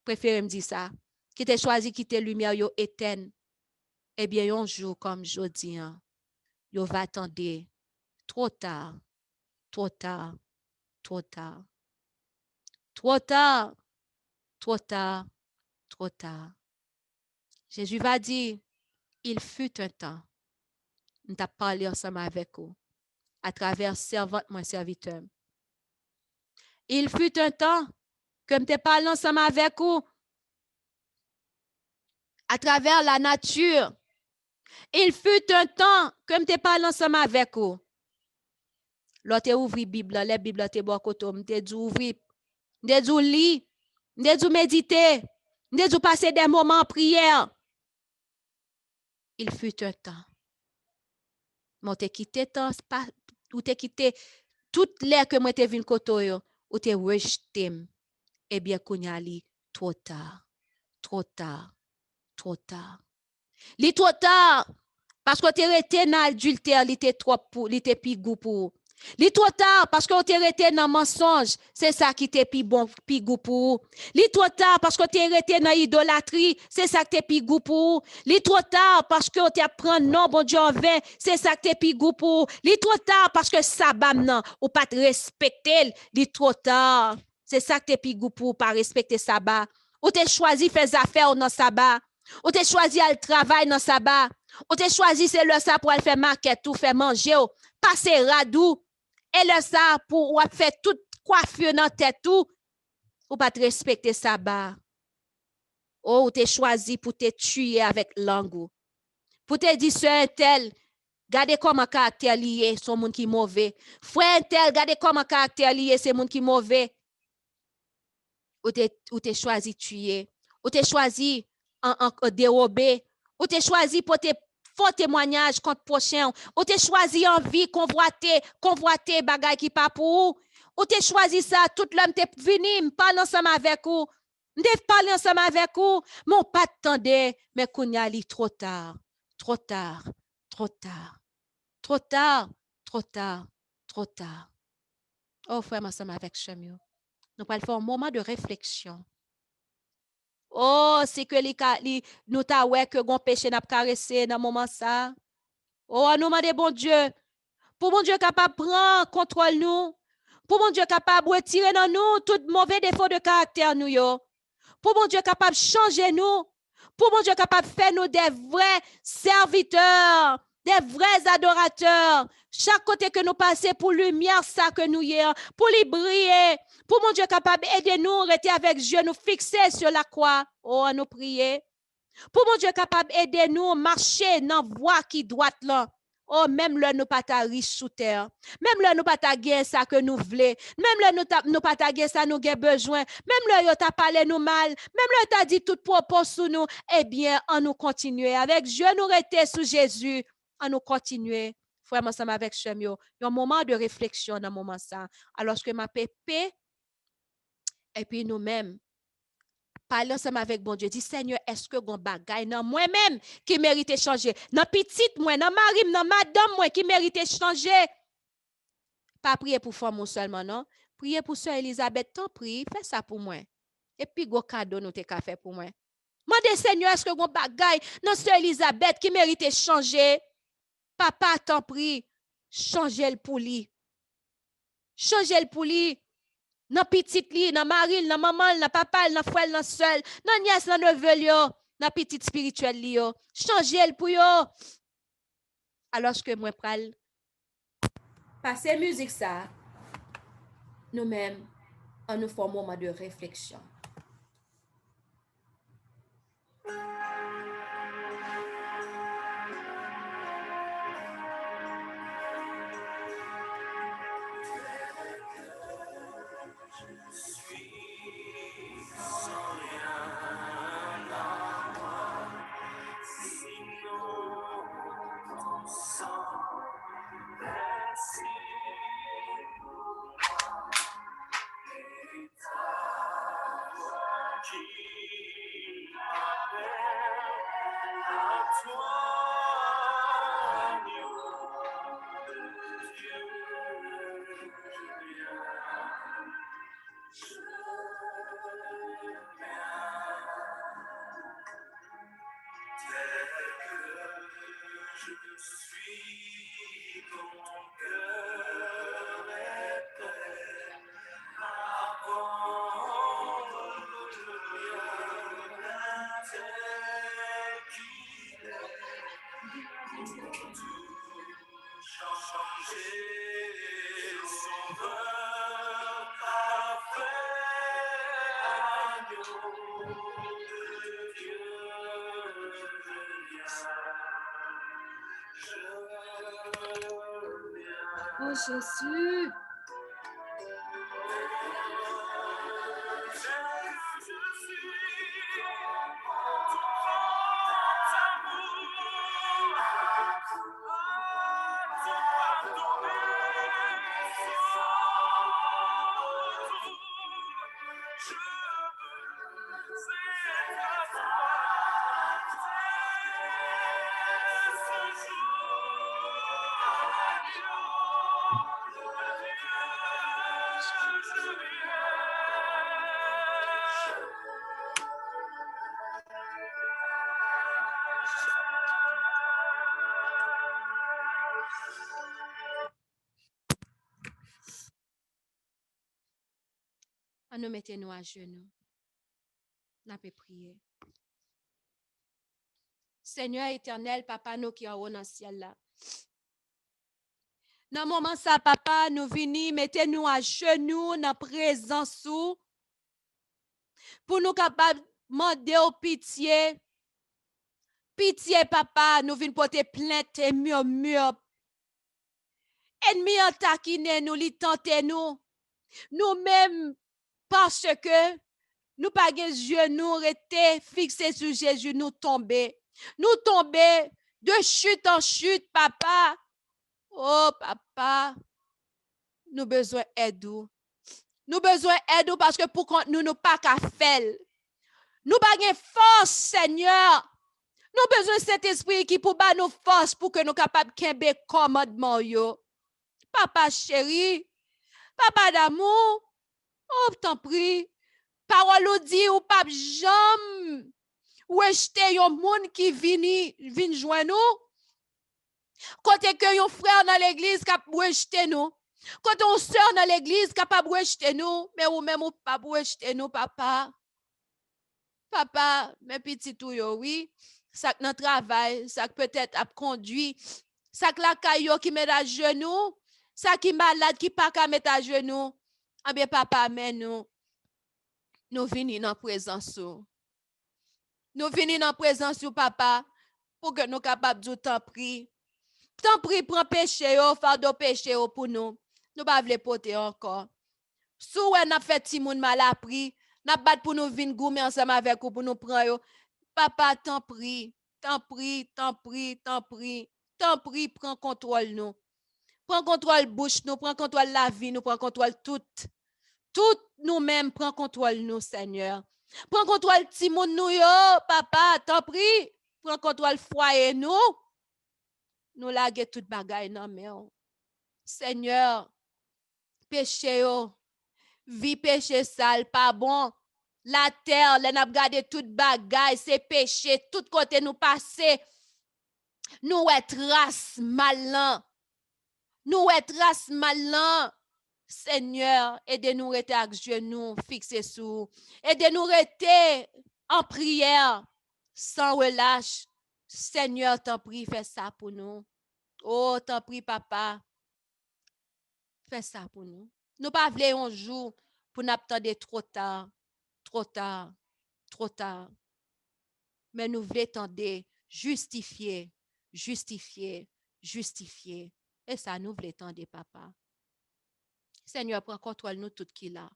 A: préférez me dire ça, qui te choisi quitter lumière yo éteinte, eh bien un jour comme jodi yo va attendre trop tard, trop tard, trop tard, trop tard, trop tard, trop tard. Jésus va dire, il fut un temps, nous t'a parlé ensemble avec vous, à travers servante, mon serviteur. Il fut un temps que je te parle ensemble avec vous, à travers la nature. Il fut un temps que je te parle ensemble avec vous. Lorsque tu ouvres la Bible, la Bible te bon côté, tu dis ouvrir, tu dis lire, tu dis méditer, tu dis passer des moments en prière. Il fut un temps. Moi t'ai quitté temps ou t'ai quitté toute l'air que moi t'ai venu côté ou t'ai rejeté. Eh bien kounya li trop tard. Trop tard. Trop tard. Li trop tard parce que tu resté dans l'adultère, li était trop pour, li était pi goût pour. Li trop tard parce que tu resté dans mensonge, c'est ça qui t'est pi bon pi goût pour. Li trop tard parce que tu resté dans idolâtrie, c'est ça qui t'est pi goût pour. Li trop tard parce que tu apprend non bon Dieu en vain, c'est ça qui t'est pi goût pour. Li trop tard parce que sabbat non ou pas te respecter, li trop tard. C'est ça que t'es pi goût pour pas respecter sabbat. Ou t'es choisi faire affaires dans sabbat. Ou t'es choisi à le travail dans sabbat. Ou t'es choisi c'est le ça pour aller faire maquette ou faire manger ou passer radou. Et le ça pour ou faire toute coiffure dans tête ou pas te respecter sabbat. Ou t'es choisi pour te tuer avec langue. Pour te dire ce tel, regardez comment caractère lié, son monde qui mauvais. Frère tel, regardez comment caractère lié, c'est monde qui mauvais. Ou t'es choisi tuer. Ou t'es choisi en dérober. Ou t'es choisi pour tes faux témoignages contre prochain. Ou t'es choisi envie, convoiter bagay qui pas pour ou t'es choisi ça, tout l'homme t'es venu, parle ensemble avec vous. M'te parler ensemble avec vous, mon pas attendez, mais kounya li trop tard, trop tard, trop tard, trop tard, trop tard, trop tard. Oh frère, ensemble avec Chemio. Nous allons faire un moment de réflexion. Oh, c'est que nous ta ouais que gon péché n'a caressé dans moment ça. Oh, nous demandons bon Dieu, pour bon Dieu capable prendre contrôle nous, pour bon Dieu capable retirer dans nous tout mauvais défaut de caractère nous yo. Pour bon Dieu capable changer nous, pour bon Dieu capable faire nous des vrais serviteurs, des vrais adorateurs. Chaque côté que nous passons pour lumière ça que nous y pour les briller, pour mon Dieu capable aider nous, rester avec Dieu, nous fixer sur la croix. Oh, à nous prier. Pour mon Dieu capable aider nous, marcher dans la voie qui droite là. Oh, même là, nous pas ta riche sous terre. Même là, nous pas ta gain ça que nous voulons. Même là, nous pas ta gain ça nous avons besoin. Même là, yo t'a parlé nous mal. Même là, t'a dit tout propos sous nous. Eh bien, on nous continuer. Avec Dieu, nous rester sous Jésus. On nous continuer. Frère, ensemble avec Chemio. Il y a un moment de réflexion dans ce moment ça. Alors que ma pépé, et puis nous-mêmes, parler ensemble avec bon Dieu, dit Seigneur, est-ce que gon bagay nan moi-même qui mérite changer? Nan petite moi, nan mari, nan madame moi qui mérite changer? Pas prier pour femme seulement non, prier pour sœur Elisabeth, t'en prie, fais ça pour moi. Et puis go cadeau nous te ka fait pour moi. Mande Seigneur, est-ce que gon bagay nan sœur Elisabeth qui mérite changer? Papa, t'en prie, changez le pour lui. Changez le pour lui. Nan petite li, nan maril, nan maman, nan papa, nan frère, nan seul, nan nièce, nan neveu yo, nan petite spirituel li yo. Changer pour yo. Alors que moi pral passer musique ça, nous-mêmes, on nous fait un moment de réflexion. Oh Jésus. Nous mettons-nous à genoux. Nous avons prié. Seigneur éternel, papa, nous qui en haut dans le ciel là. Dans le moment ça, papa, nous venons, mettez-nous à genoux dans la présence pour nous capables de demander au pitié. Pitié, papa, nous venons porter plainte et murmure. Ennemi en taquine nous, li tente nous. Nous-mêmes, parce que nous pas de genoux restés fixés sur Jésus, nous tomber. Nous tomber de chute en chute, papa. Oh, papa, nous besoin d'aide. Nous besoin d'aide parce que pour nous, nous pas qu'à faire. Nous pas de force, Seigneur. Nous besoin de cet esprit qui pour nous force pour que nous capables de kembe commandement yo. Papa chéri, papa d'amour, oh t'en prie. Parole ou dit ou pas jamais ou jeter yon monde qui vient joindre nous. Côté que yon frère dans l'église cap rejeter nous. Côté on sœur dans l'église capable rejeter nous, mais ou même ou pas rejeter nous papa. Papa, mes petits tout yo oui, ça que notre travail, ça que peut-être a conduit, ça que la caillou qui met à genoux, ça qui malade qui pas qu'à mettre à genoux. Ah bien papa, mais nous venons dans présence. Nous venons dans présence du papa pour que nous capables de t'en prier. T'en prie, prends péché, fardeau péché pour nous. Nous pas voulons porter encore. Sou on a fait ti moun mal appris, n'a bat pour nous venir goumer ensemble avec vous pour nous prendre. Papa, t'en prie, t'en prie, t'en prie, t'en prie, t'en prie, prends contrôle nous. Prends contrôle bouche nous, prends contrôle la vie nous, prends contrôle tout. Tout nous-mêmes, prends contrôle nous, Seigneur. Prends contrôle ti moun nous yo, papa, t'en prie. Prends contrôle foyer nous. Nous laguer toute bagaille non mais Seigneur, péché yo, vie péché sale, pas bon. La terre, les n'a gardé toute bagaille, c'est péché, tout côté nous passer. Nous est race malin. Nous est race malin. Seigneur, aidez-nous rester avec genoux fixés sous. Aidez-nous rester en prière sans relâche. Seigneur, t'en prie, fais ça pour nous. Oh, t'en prie, papa. Fais ça pour nous. Nous pas voulons un jour pour nous attendre trop tard, trop tard, trop tard. Mais nous voulons attendre justifier, justifier, justifier. Et ça, nous voulons attendre, papa. Seigneur, prends contrôle nous tout qui là.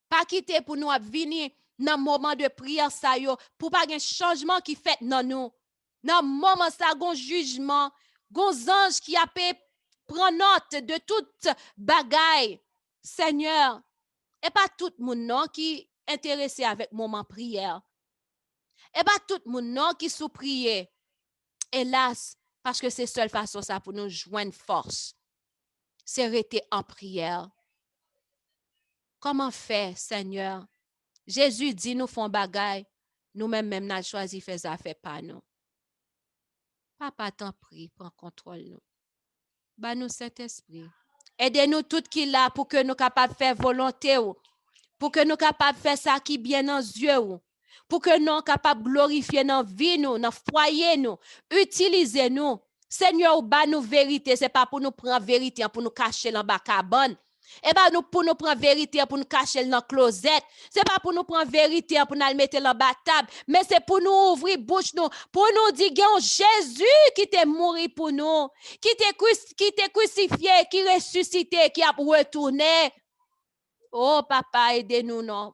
A: Pas quitter pour nous venir dans le moment de prière ça yo, pour pas un changement qui fait dans nous. Dans le moment ça gon jugement, gon ange qui a prendre note de toute bagaille. Seigneur, et pas tout le monde non qui intéressé avec moment prière. Et pas tout le monde non qui sous prier. Hélas, parce que c'est seule façon ça pour nous joindre force. C'est rester en prière. Comment faire, Seigneur? Jésus dit nous font bagaille, nous-mêmes même n'a choisi faire ça fait pas nous. Papa t'en prie, prends contrôle nous. Bah nous Saint-Esprit. Aidez-nous tout qui là pour que nous capables de faire volonté ou, pour que nous capables de faire ça qui bien dans yeux ou, pour que nous capables de glorifier dans vie nous, dans foyer nous, utiliser nous. Seigneur, bah nous vérité, c'est pas pour nous prendre vérité pour nous cacher dans bas cabane. Et ben nous pour nous prendre vérité pour nous cacher dans closet. C'est pas pour nous prendre vérité pour nous mettre dans bas table, mais c'est pour nous ouvrir bouche nous, pour nous dire que Jésus qui t'est mort pour nous, qui t'est crucifié, qui ressuscité, qui a retourné. Oh papa, aidez-nous non.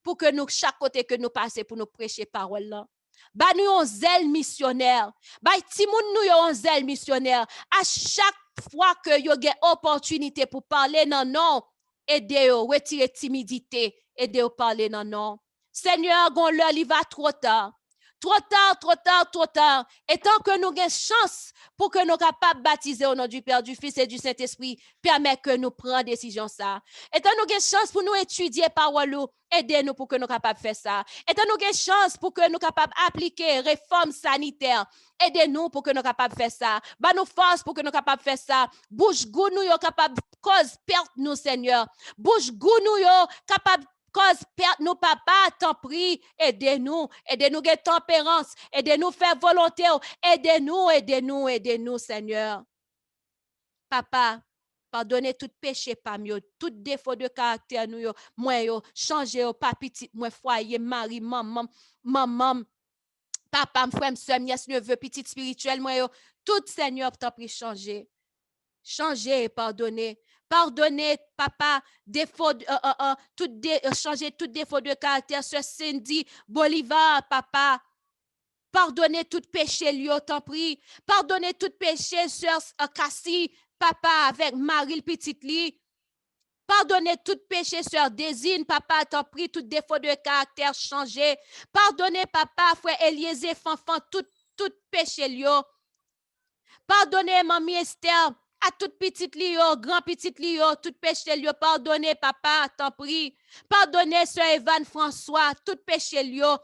A: Pour que nous chaque côté que nous passions pour nous prêcher parole là. Bah nous un zèle missionnaire. Bah timoun nous un zèle missionnaire. À chaque fois que yo gen opportunité pour parler non non, aidez yo retirer timidité, aidez yo parler non non. Seigneur, gon l'heure il va trop tard. Trop tard, trop tard, trop tard. Et tant que nous avons chance pour que nous capables de baptiser au nom du Père, du Fils et du Saint-Esprit, permet que nous prenions décision ça. Et tant que nous avons chance pour nous étudier parole, aidez-nous pour que nous capables de faire ça. Et tant que nous avons chance pour que nous capables d'appliquer réforme sanitaire, aidez-nous pour que nous capables de faire ça. Bah nous force pour que nous capables de faire ça. Bouche goût nous yo capable cause perte nous Seigneur. Bouche goût nous yo capable cause perte nous papa, t'en prie, aidez-nous, aidez-nous de tempérance, aidez-nous faire volonté, aidez-nous, aidez-nous, aidez-nous Seigneur. Papa, pardonnez tout péché parmi nous, tout défaut de caractère nous, moi yo, changez yo, pas petit, moi foyer, mari, maman, papa, frère, soeur, nièce, neveu, petit spirituel, moi yo, tout Seigneur, t'en prie, changer. Changer et pardonner. Pardonnez, papa, défaut, changer tout défaut de caractère, ce Cindy Bolivar, papa. Pardonnez tout péché, lui, t'en prie. Pardonnez tout péché, sœur Cassie, papa, avec Marie, petite lit. Pardonnez tout péché, sœur Désine, papa, t'en prie, tout défaut de caractère changé. Pardonnez, papa, frère Eliezer, fanfan, tout péché, lui. Pardonnez, mamie Esther, à toute petite lio, grand petite lio, tout péché lio, pardonnez, papa, t'en prie. Pardonnez, sœur Evan François, tout péché lio.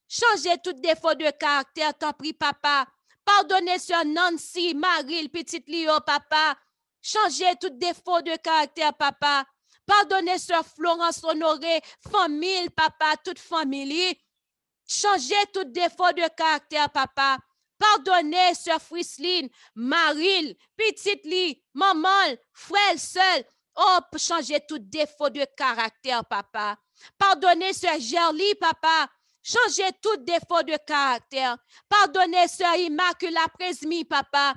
A: Changez tout défaut de caractère, t'en prie, papa. Pardonnez, sœur Nancy, Marie, petite lio, papa. Changez tout défaut de caractère, papa. Pardonnez, sœur Florence Honoré, famille, papa, toute famille. Changez tout défaut de caractère, papa. Pardonnez, sœur Frisline, Maril, petite Lee, maman, frère, seul. Oh, changez tout défaut de caractère, papa. Pardonnez, sœur Gerly, papa. Changez tout défaut de caractère. Pardonnez, sœur Immaculée Présmi, papa.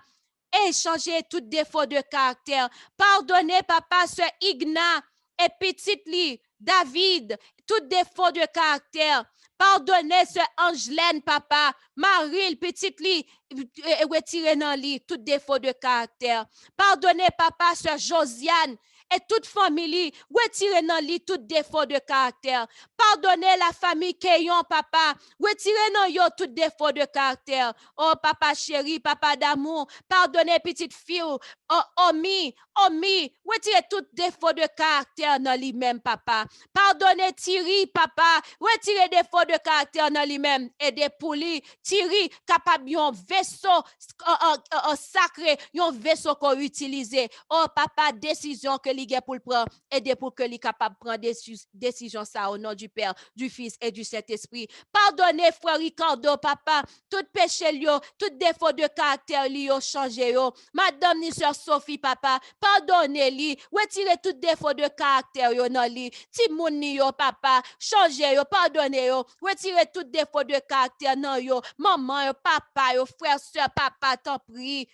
A: Et changez tout défaut de caractère. Pardonnez, papa, sœur Igna et petite Lee, David, tout défaut de caractère. Pardonnez ce Angelaine, papa, Marie, petite lit, retirez dans lit tout défaut de caractère. Pardonnez, papa, ce Josiane et toute famille, retirez dans lit tout défaut de caractère. Pardonnez la famille Keyon, papa, retirez dans yo tout défaut de caractère. Oh, papa chéri, papa d'amour, pardonnez petite fille, oh, Omi, retirez tout défaut de caractère dans lui-même, papa. Pardonnez Thierry, papa, retirez défaut de caractère dans lui-même. Aidez pour lui, Thierry, capable d'un vaisseau sacré, un vaisseau qu'on utilise. Oh, papa, décision que l'il pour le prendre, aidez pour que l'il capable de prendre décision ça au nom du Père, du Fils et du Saint-Esprit. Pardonnez, frère Ricardo, papa, tout péché, tout défaut de caractère, changé. Madame ni sœur Sophie, papa, pardonnez-lui, retirez tout défaut de caractère, dans lui. Timoun ni yo, papa, changez yo, pardonnez yo, retirez tout défaut de caractère, non yo, maman yo, papa yo, frère, sœur, papa, t'en prie.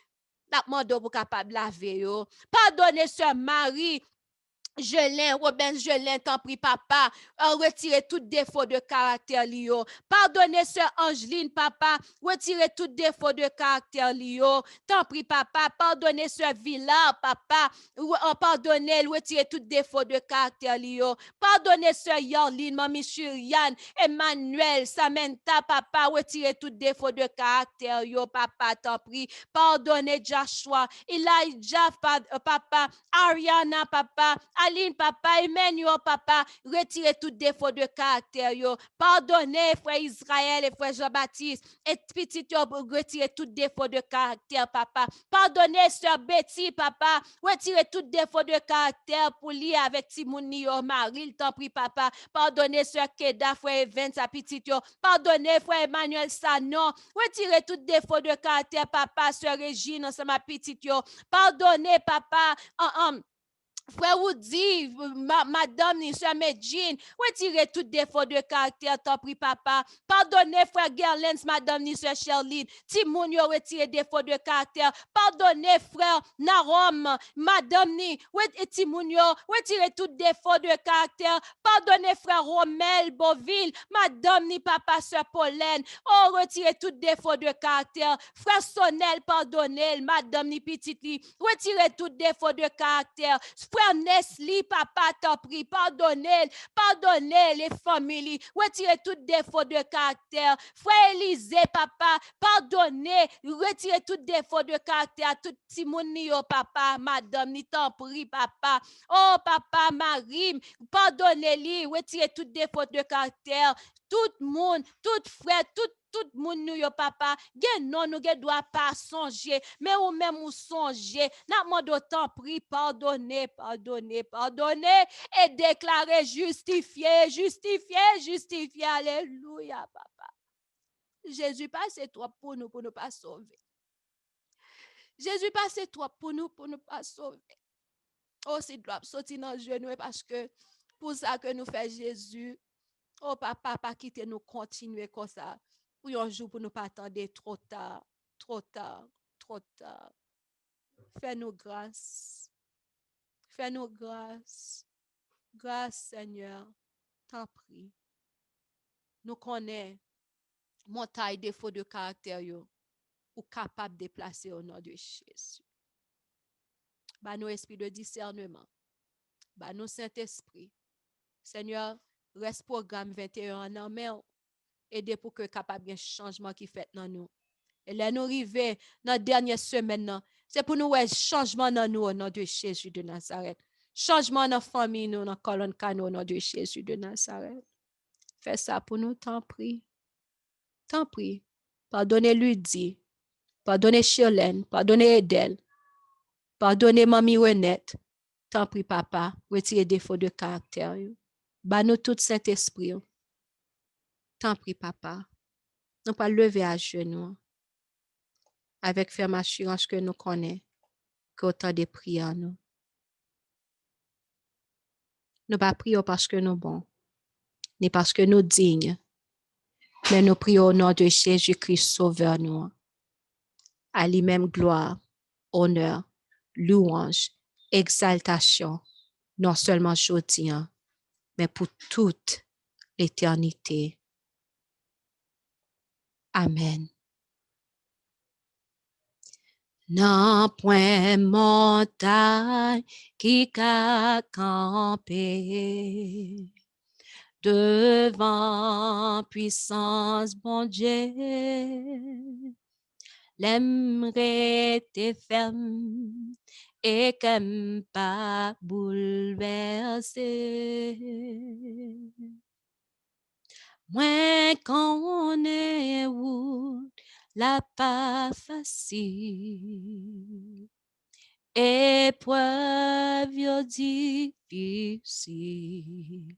A: La demande pour capable laver yo. Pardonnez sœur Marie, Jelin, Robin Jelin, t'en prie, papa, retirez tout défaut de caractère, Lio. Pardonnez, sœur Angeline, papa, retirez tout défaut de caractère, Lio. T'en prie, papa, pardonnez, sœur Villa, papa, pardonnez, retirez tout défaut de caractère, Lio. Pardonnez, sœur Yorline, mamie Churiane, Emmanuel, Samantha, papa, retirez tout défaut de caractère, yo, papa, t'en prie. Pardonnez, Joshua, Elijah, papa, Ariana, papa, Aline, papa, Emmanuel, papa, retirez tout défaut de caractère, yo. Pardonnez, frère Israël et frère Jean-Baptiste. Et petit, yo, retirez tout défaut de caractère, papa. Pardonnez, sœur Betty, papa. Retirez tout défaut de caractère pour lier avec Timouni, yo, Marie, t'en prie, papa. Pardonnez, sœur Keda, frère Evans, sa petite, yo. Pardonnez, frère Emmanuel Sanon. Retirez tout défaut de caractère, papa, sœur Régine, c'est ma petite, yo. Pardonnez, papa. Frère Woody, madame, Nisha Medjine, retirez tout défaut de caractère, t'en prie, papa. Pardonnez, frère Gerlens, madame, Nisha Sherline. Timoun, yo, retirez défaut de caractère. Pardonnez, frère Narom, madame, ni, Timoun, yo, retirez tout défaut de caractère. Pardonnez, frère Romel, Beauville, madame, ni, papa, sœur Pauline. Oh, retirez tout défaut de caractère. Frère Sonel, pardonnez, madame, ni, petite, li. Retirez tout défaut de caractère. Frère Nesli, papa, t'en prie, pardonnez les familles, retirez tout défaut de caractère. Frère Élisée, papa, pardonnez, retirez tout défaut de caractère. Tout petit monde, papa, madame, ni t'en prie, papa. Oh, papa, Marie, pardonnez-les, retirez tout défaut de caractère. Tout le monde, tout frère, tout moun nou yo papa, gen non nou gen doit pas songer, mais ou même ou songer, n'a demande autant prie, pardonnez, et déclarer justifié, alléluia papa. Jésus passe toi pour nous pas sauver. Jésus passe toi pour nous pas sauver. Oh, c'est doit sortir dans genou parce que pour ça que nous fait Jésus. Oh papa, pas quitter nous continuer comme ça. Pour un jour pour nous pas attendre trop tard. Fais-nous grâce. Grâce Seigneur. T'en prie. Nous connaissons montagne défaut de caractère yo, ou capable de déplacer au nom de Jésus. Bah nous esprit de discernement. Bah nous Saint-Esprit. Seigneur, reste programme 21 en main. Aider pour que capable un changement qui fait dans nous. Et là nous arriver dans la dernière semaine, c'est pour nous un changement dans nous au nom de Jésus de Nazareth. Changement dans la famille, nous, dans la colonne cano au nom de Jésus de Nazareth. Fais ça pour nous, t'en prie. T'en prie. Pardonnez Ludie. Pardonnez Shirlène. Pardonnez Edel. Pardonnez Mamie Renette. T'en prie, papa. Retirez défaut de caractère. Bah nous tout Saint-Esprit. T'en prie, papa. Nous pas lever à genoux. Avec ferme assurance que nous connaissons. Qu'autant de prières nous. Nous pas prions parce que nous bons. Ni parce que nous dignes. Mais nous prions au nom de Jésus-Christ Sauveur nous. À lui-même gloire, honneur, louange, exaltation. Non seulement aujourd'hui, mais pour toute l'éternité. Amen. Non point montagne qui a campé devant puissance bon Dieu, l'aimerait te ferme et comme pas bouleversé. Moins qu'on est où la pas facile, épreuve difficile,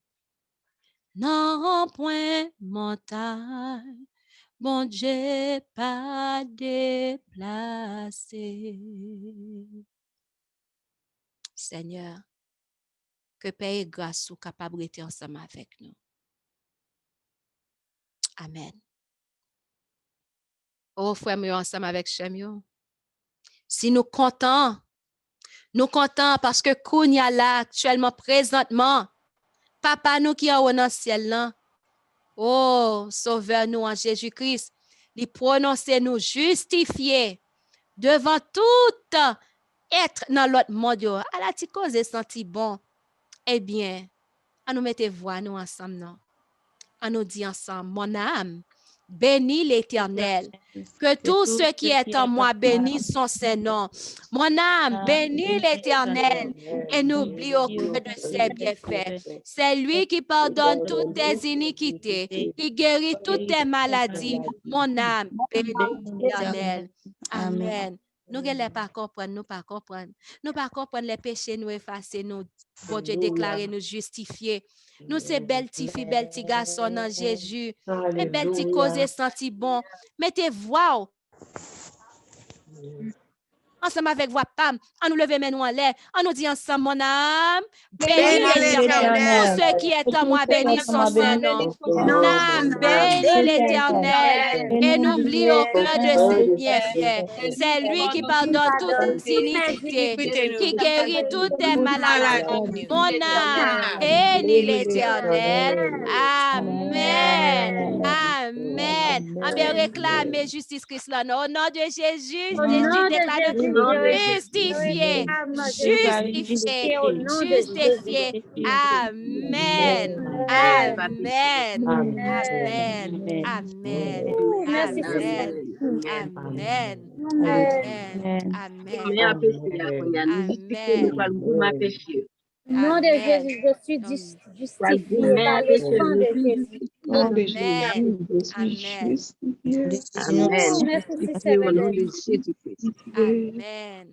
A: non point montagne, bon Dieu pas déplacé. Seigneur, que paix et grâce soit capable d'être ensemble avec nous. Amen. Oh, frère, nous ensemble avec Chemio. Si nous comptons parce que Kounia là, actuellement, présentement, papa nous qui est dans le ciel là, oh, sauveur-nous en Jésus-Christ, il prononce nous justifiés devant tout être dans l'autre monde. À la petite cause senti bon. Eh bien, à nous mettre voix nous ensemble, non? À nous dire ensemble, mon âme bénis l'Éternel. Que tout ce qui est en moi bénisse son Saint-Nom. Mon âme bénis l'Éternel et n'oublie aucun de ses bienfaits. C'est lui qui pardonne toutes tes iniquités, qui guérit toutes tes maladies. Mon âme bénis l'Éternel. Amen. Nous ne pas comprendre, nous pas comprendre. Nous pas comprendre les péchés, nous effacer, nous, bon Dieu, déclarer, nous justifier. Nous, c'est belle petits garçons en Jésus. Et belle petits causes senti bon. Mettez voix. Ensemble avec voix pam, on nous lever nous en l'air, on nous dit ensemble mon âme, bénis l'Éternel. Tout ce qui est en moi bénis son Saint-Nom. Mon âme bénis l'Éternel et n'oublie aucun de ses bienfaits. C'est lui qui pardonne toutes tes iniquités, qui guérit toutes tes maladies. Mon âme bénis l'Éternel. Amen. Amen. On bien réclamer justice Christ là. Au nom de Jésus, Jésus déclare justifié, justifié, justifié. Amen. Amen. Amen. Amen. Amen. Amen. Amen. Amen.
B: Au nom de Jésus, je suis justifié par le sang de Jésus.
A: Amen. Amen.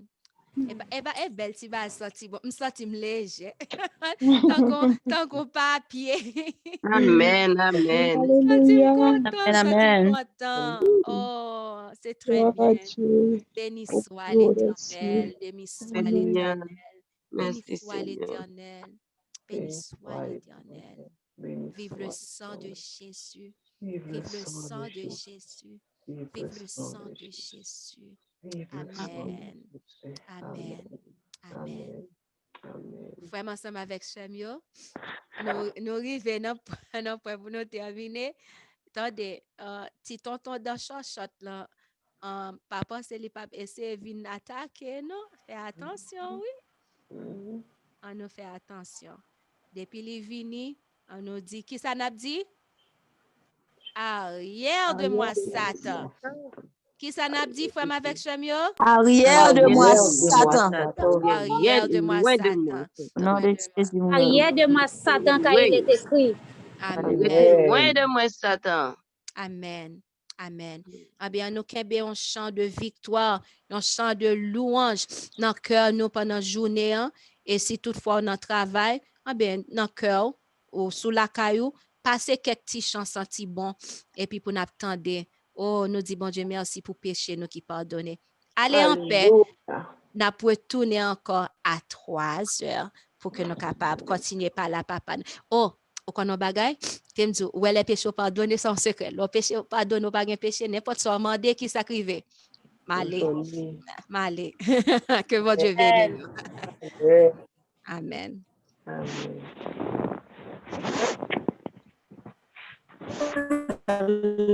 A: Et belle, tu vas sortir. Bon, me sentir léger. Tant qu'on papier.
C: Amen. Amen.
A: Amen. Oh, c'est très bien. Béni soit l'Éternel. Béni soit l'Éternel. Béni soit l'Éternel. Béni soit l'Éternel. Vive le sang de Jésus. Vive le sang de Jésus. Vive le sang de Jésus. Amen. Amen. Amen. Vraiment, ensemble avec Samuel, nous arrivons dans point pour nous terminer. Attendez, si tonton dans shot là, papa, c'est le pape essaie de venir attaquer, non? Fais attention, oui. On nous fait attention. Depuis les vini, on nous dit, qui ça n'a dit? Arrière de moi, Satan. Qui ça n'a dit, frère avec Chemio?
D: Arrière de moi, Satan.
A: Arrière de moi, Satan.
B: Arrière de moi, Satan, car il est écrit.
A: Amen.
C: Loin de moi, Satan.
A: Amen. Amen. Eh bien, nous avons un chant de victoire, un chant de louange dans le cœur, nous, pendant la journée. Hein? Et si toutefois on travaille, eh bien, dans le cœur ou sous la caillou, passez quelques petits chants sentis bons. Et puis, pour nous attendre, oh, nous disons, bon Dieu, merci pour péché, nous qui pardonnez. Allez en paix. Nous pouvons tourner encore à 3 heures pour que nous soyons capables de continuer par la papa. Oh, au qu'on bagay, tu me dis, où est le péché pardonné sans secret? Le péché pardonné, pas de péché, n'importe quoi, demander qui s'acrive. Malé. Que votre Dieu bénisse. Amen.
D: Amen.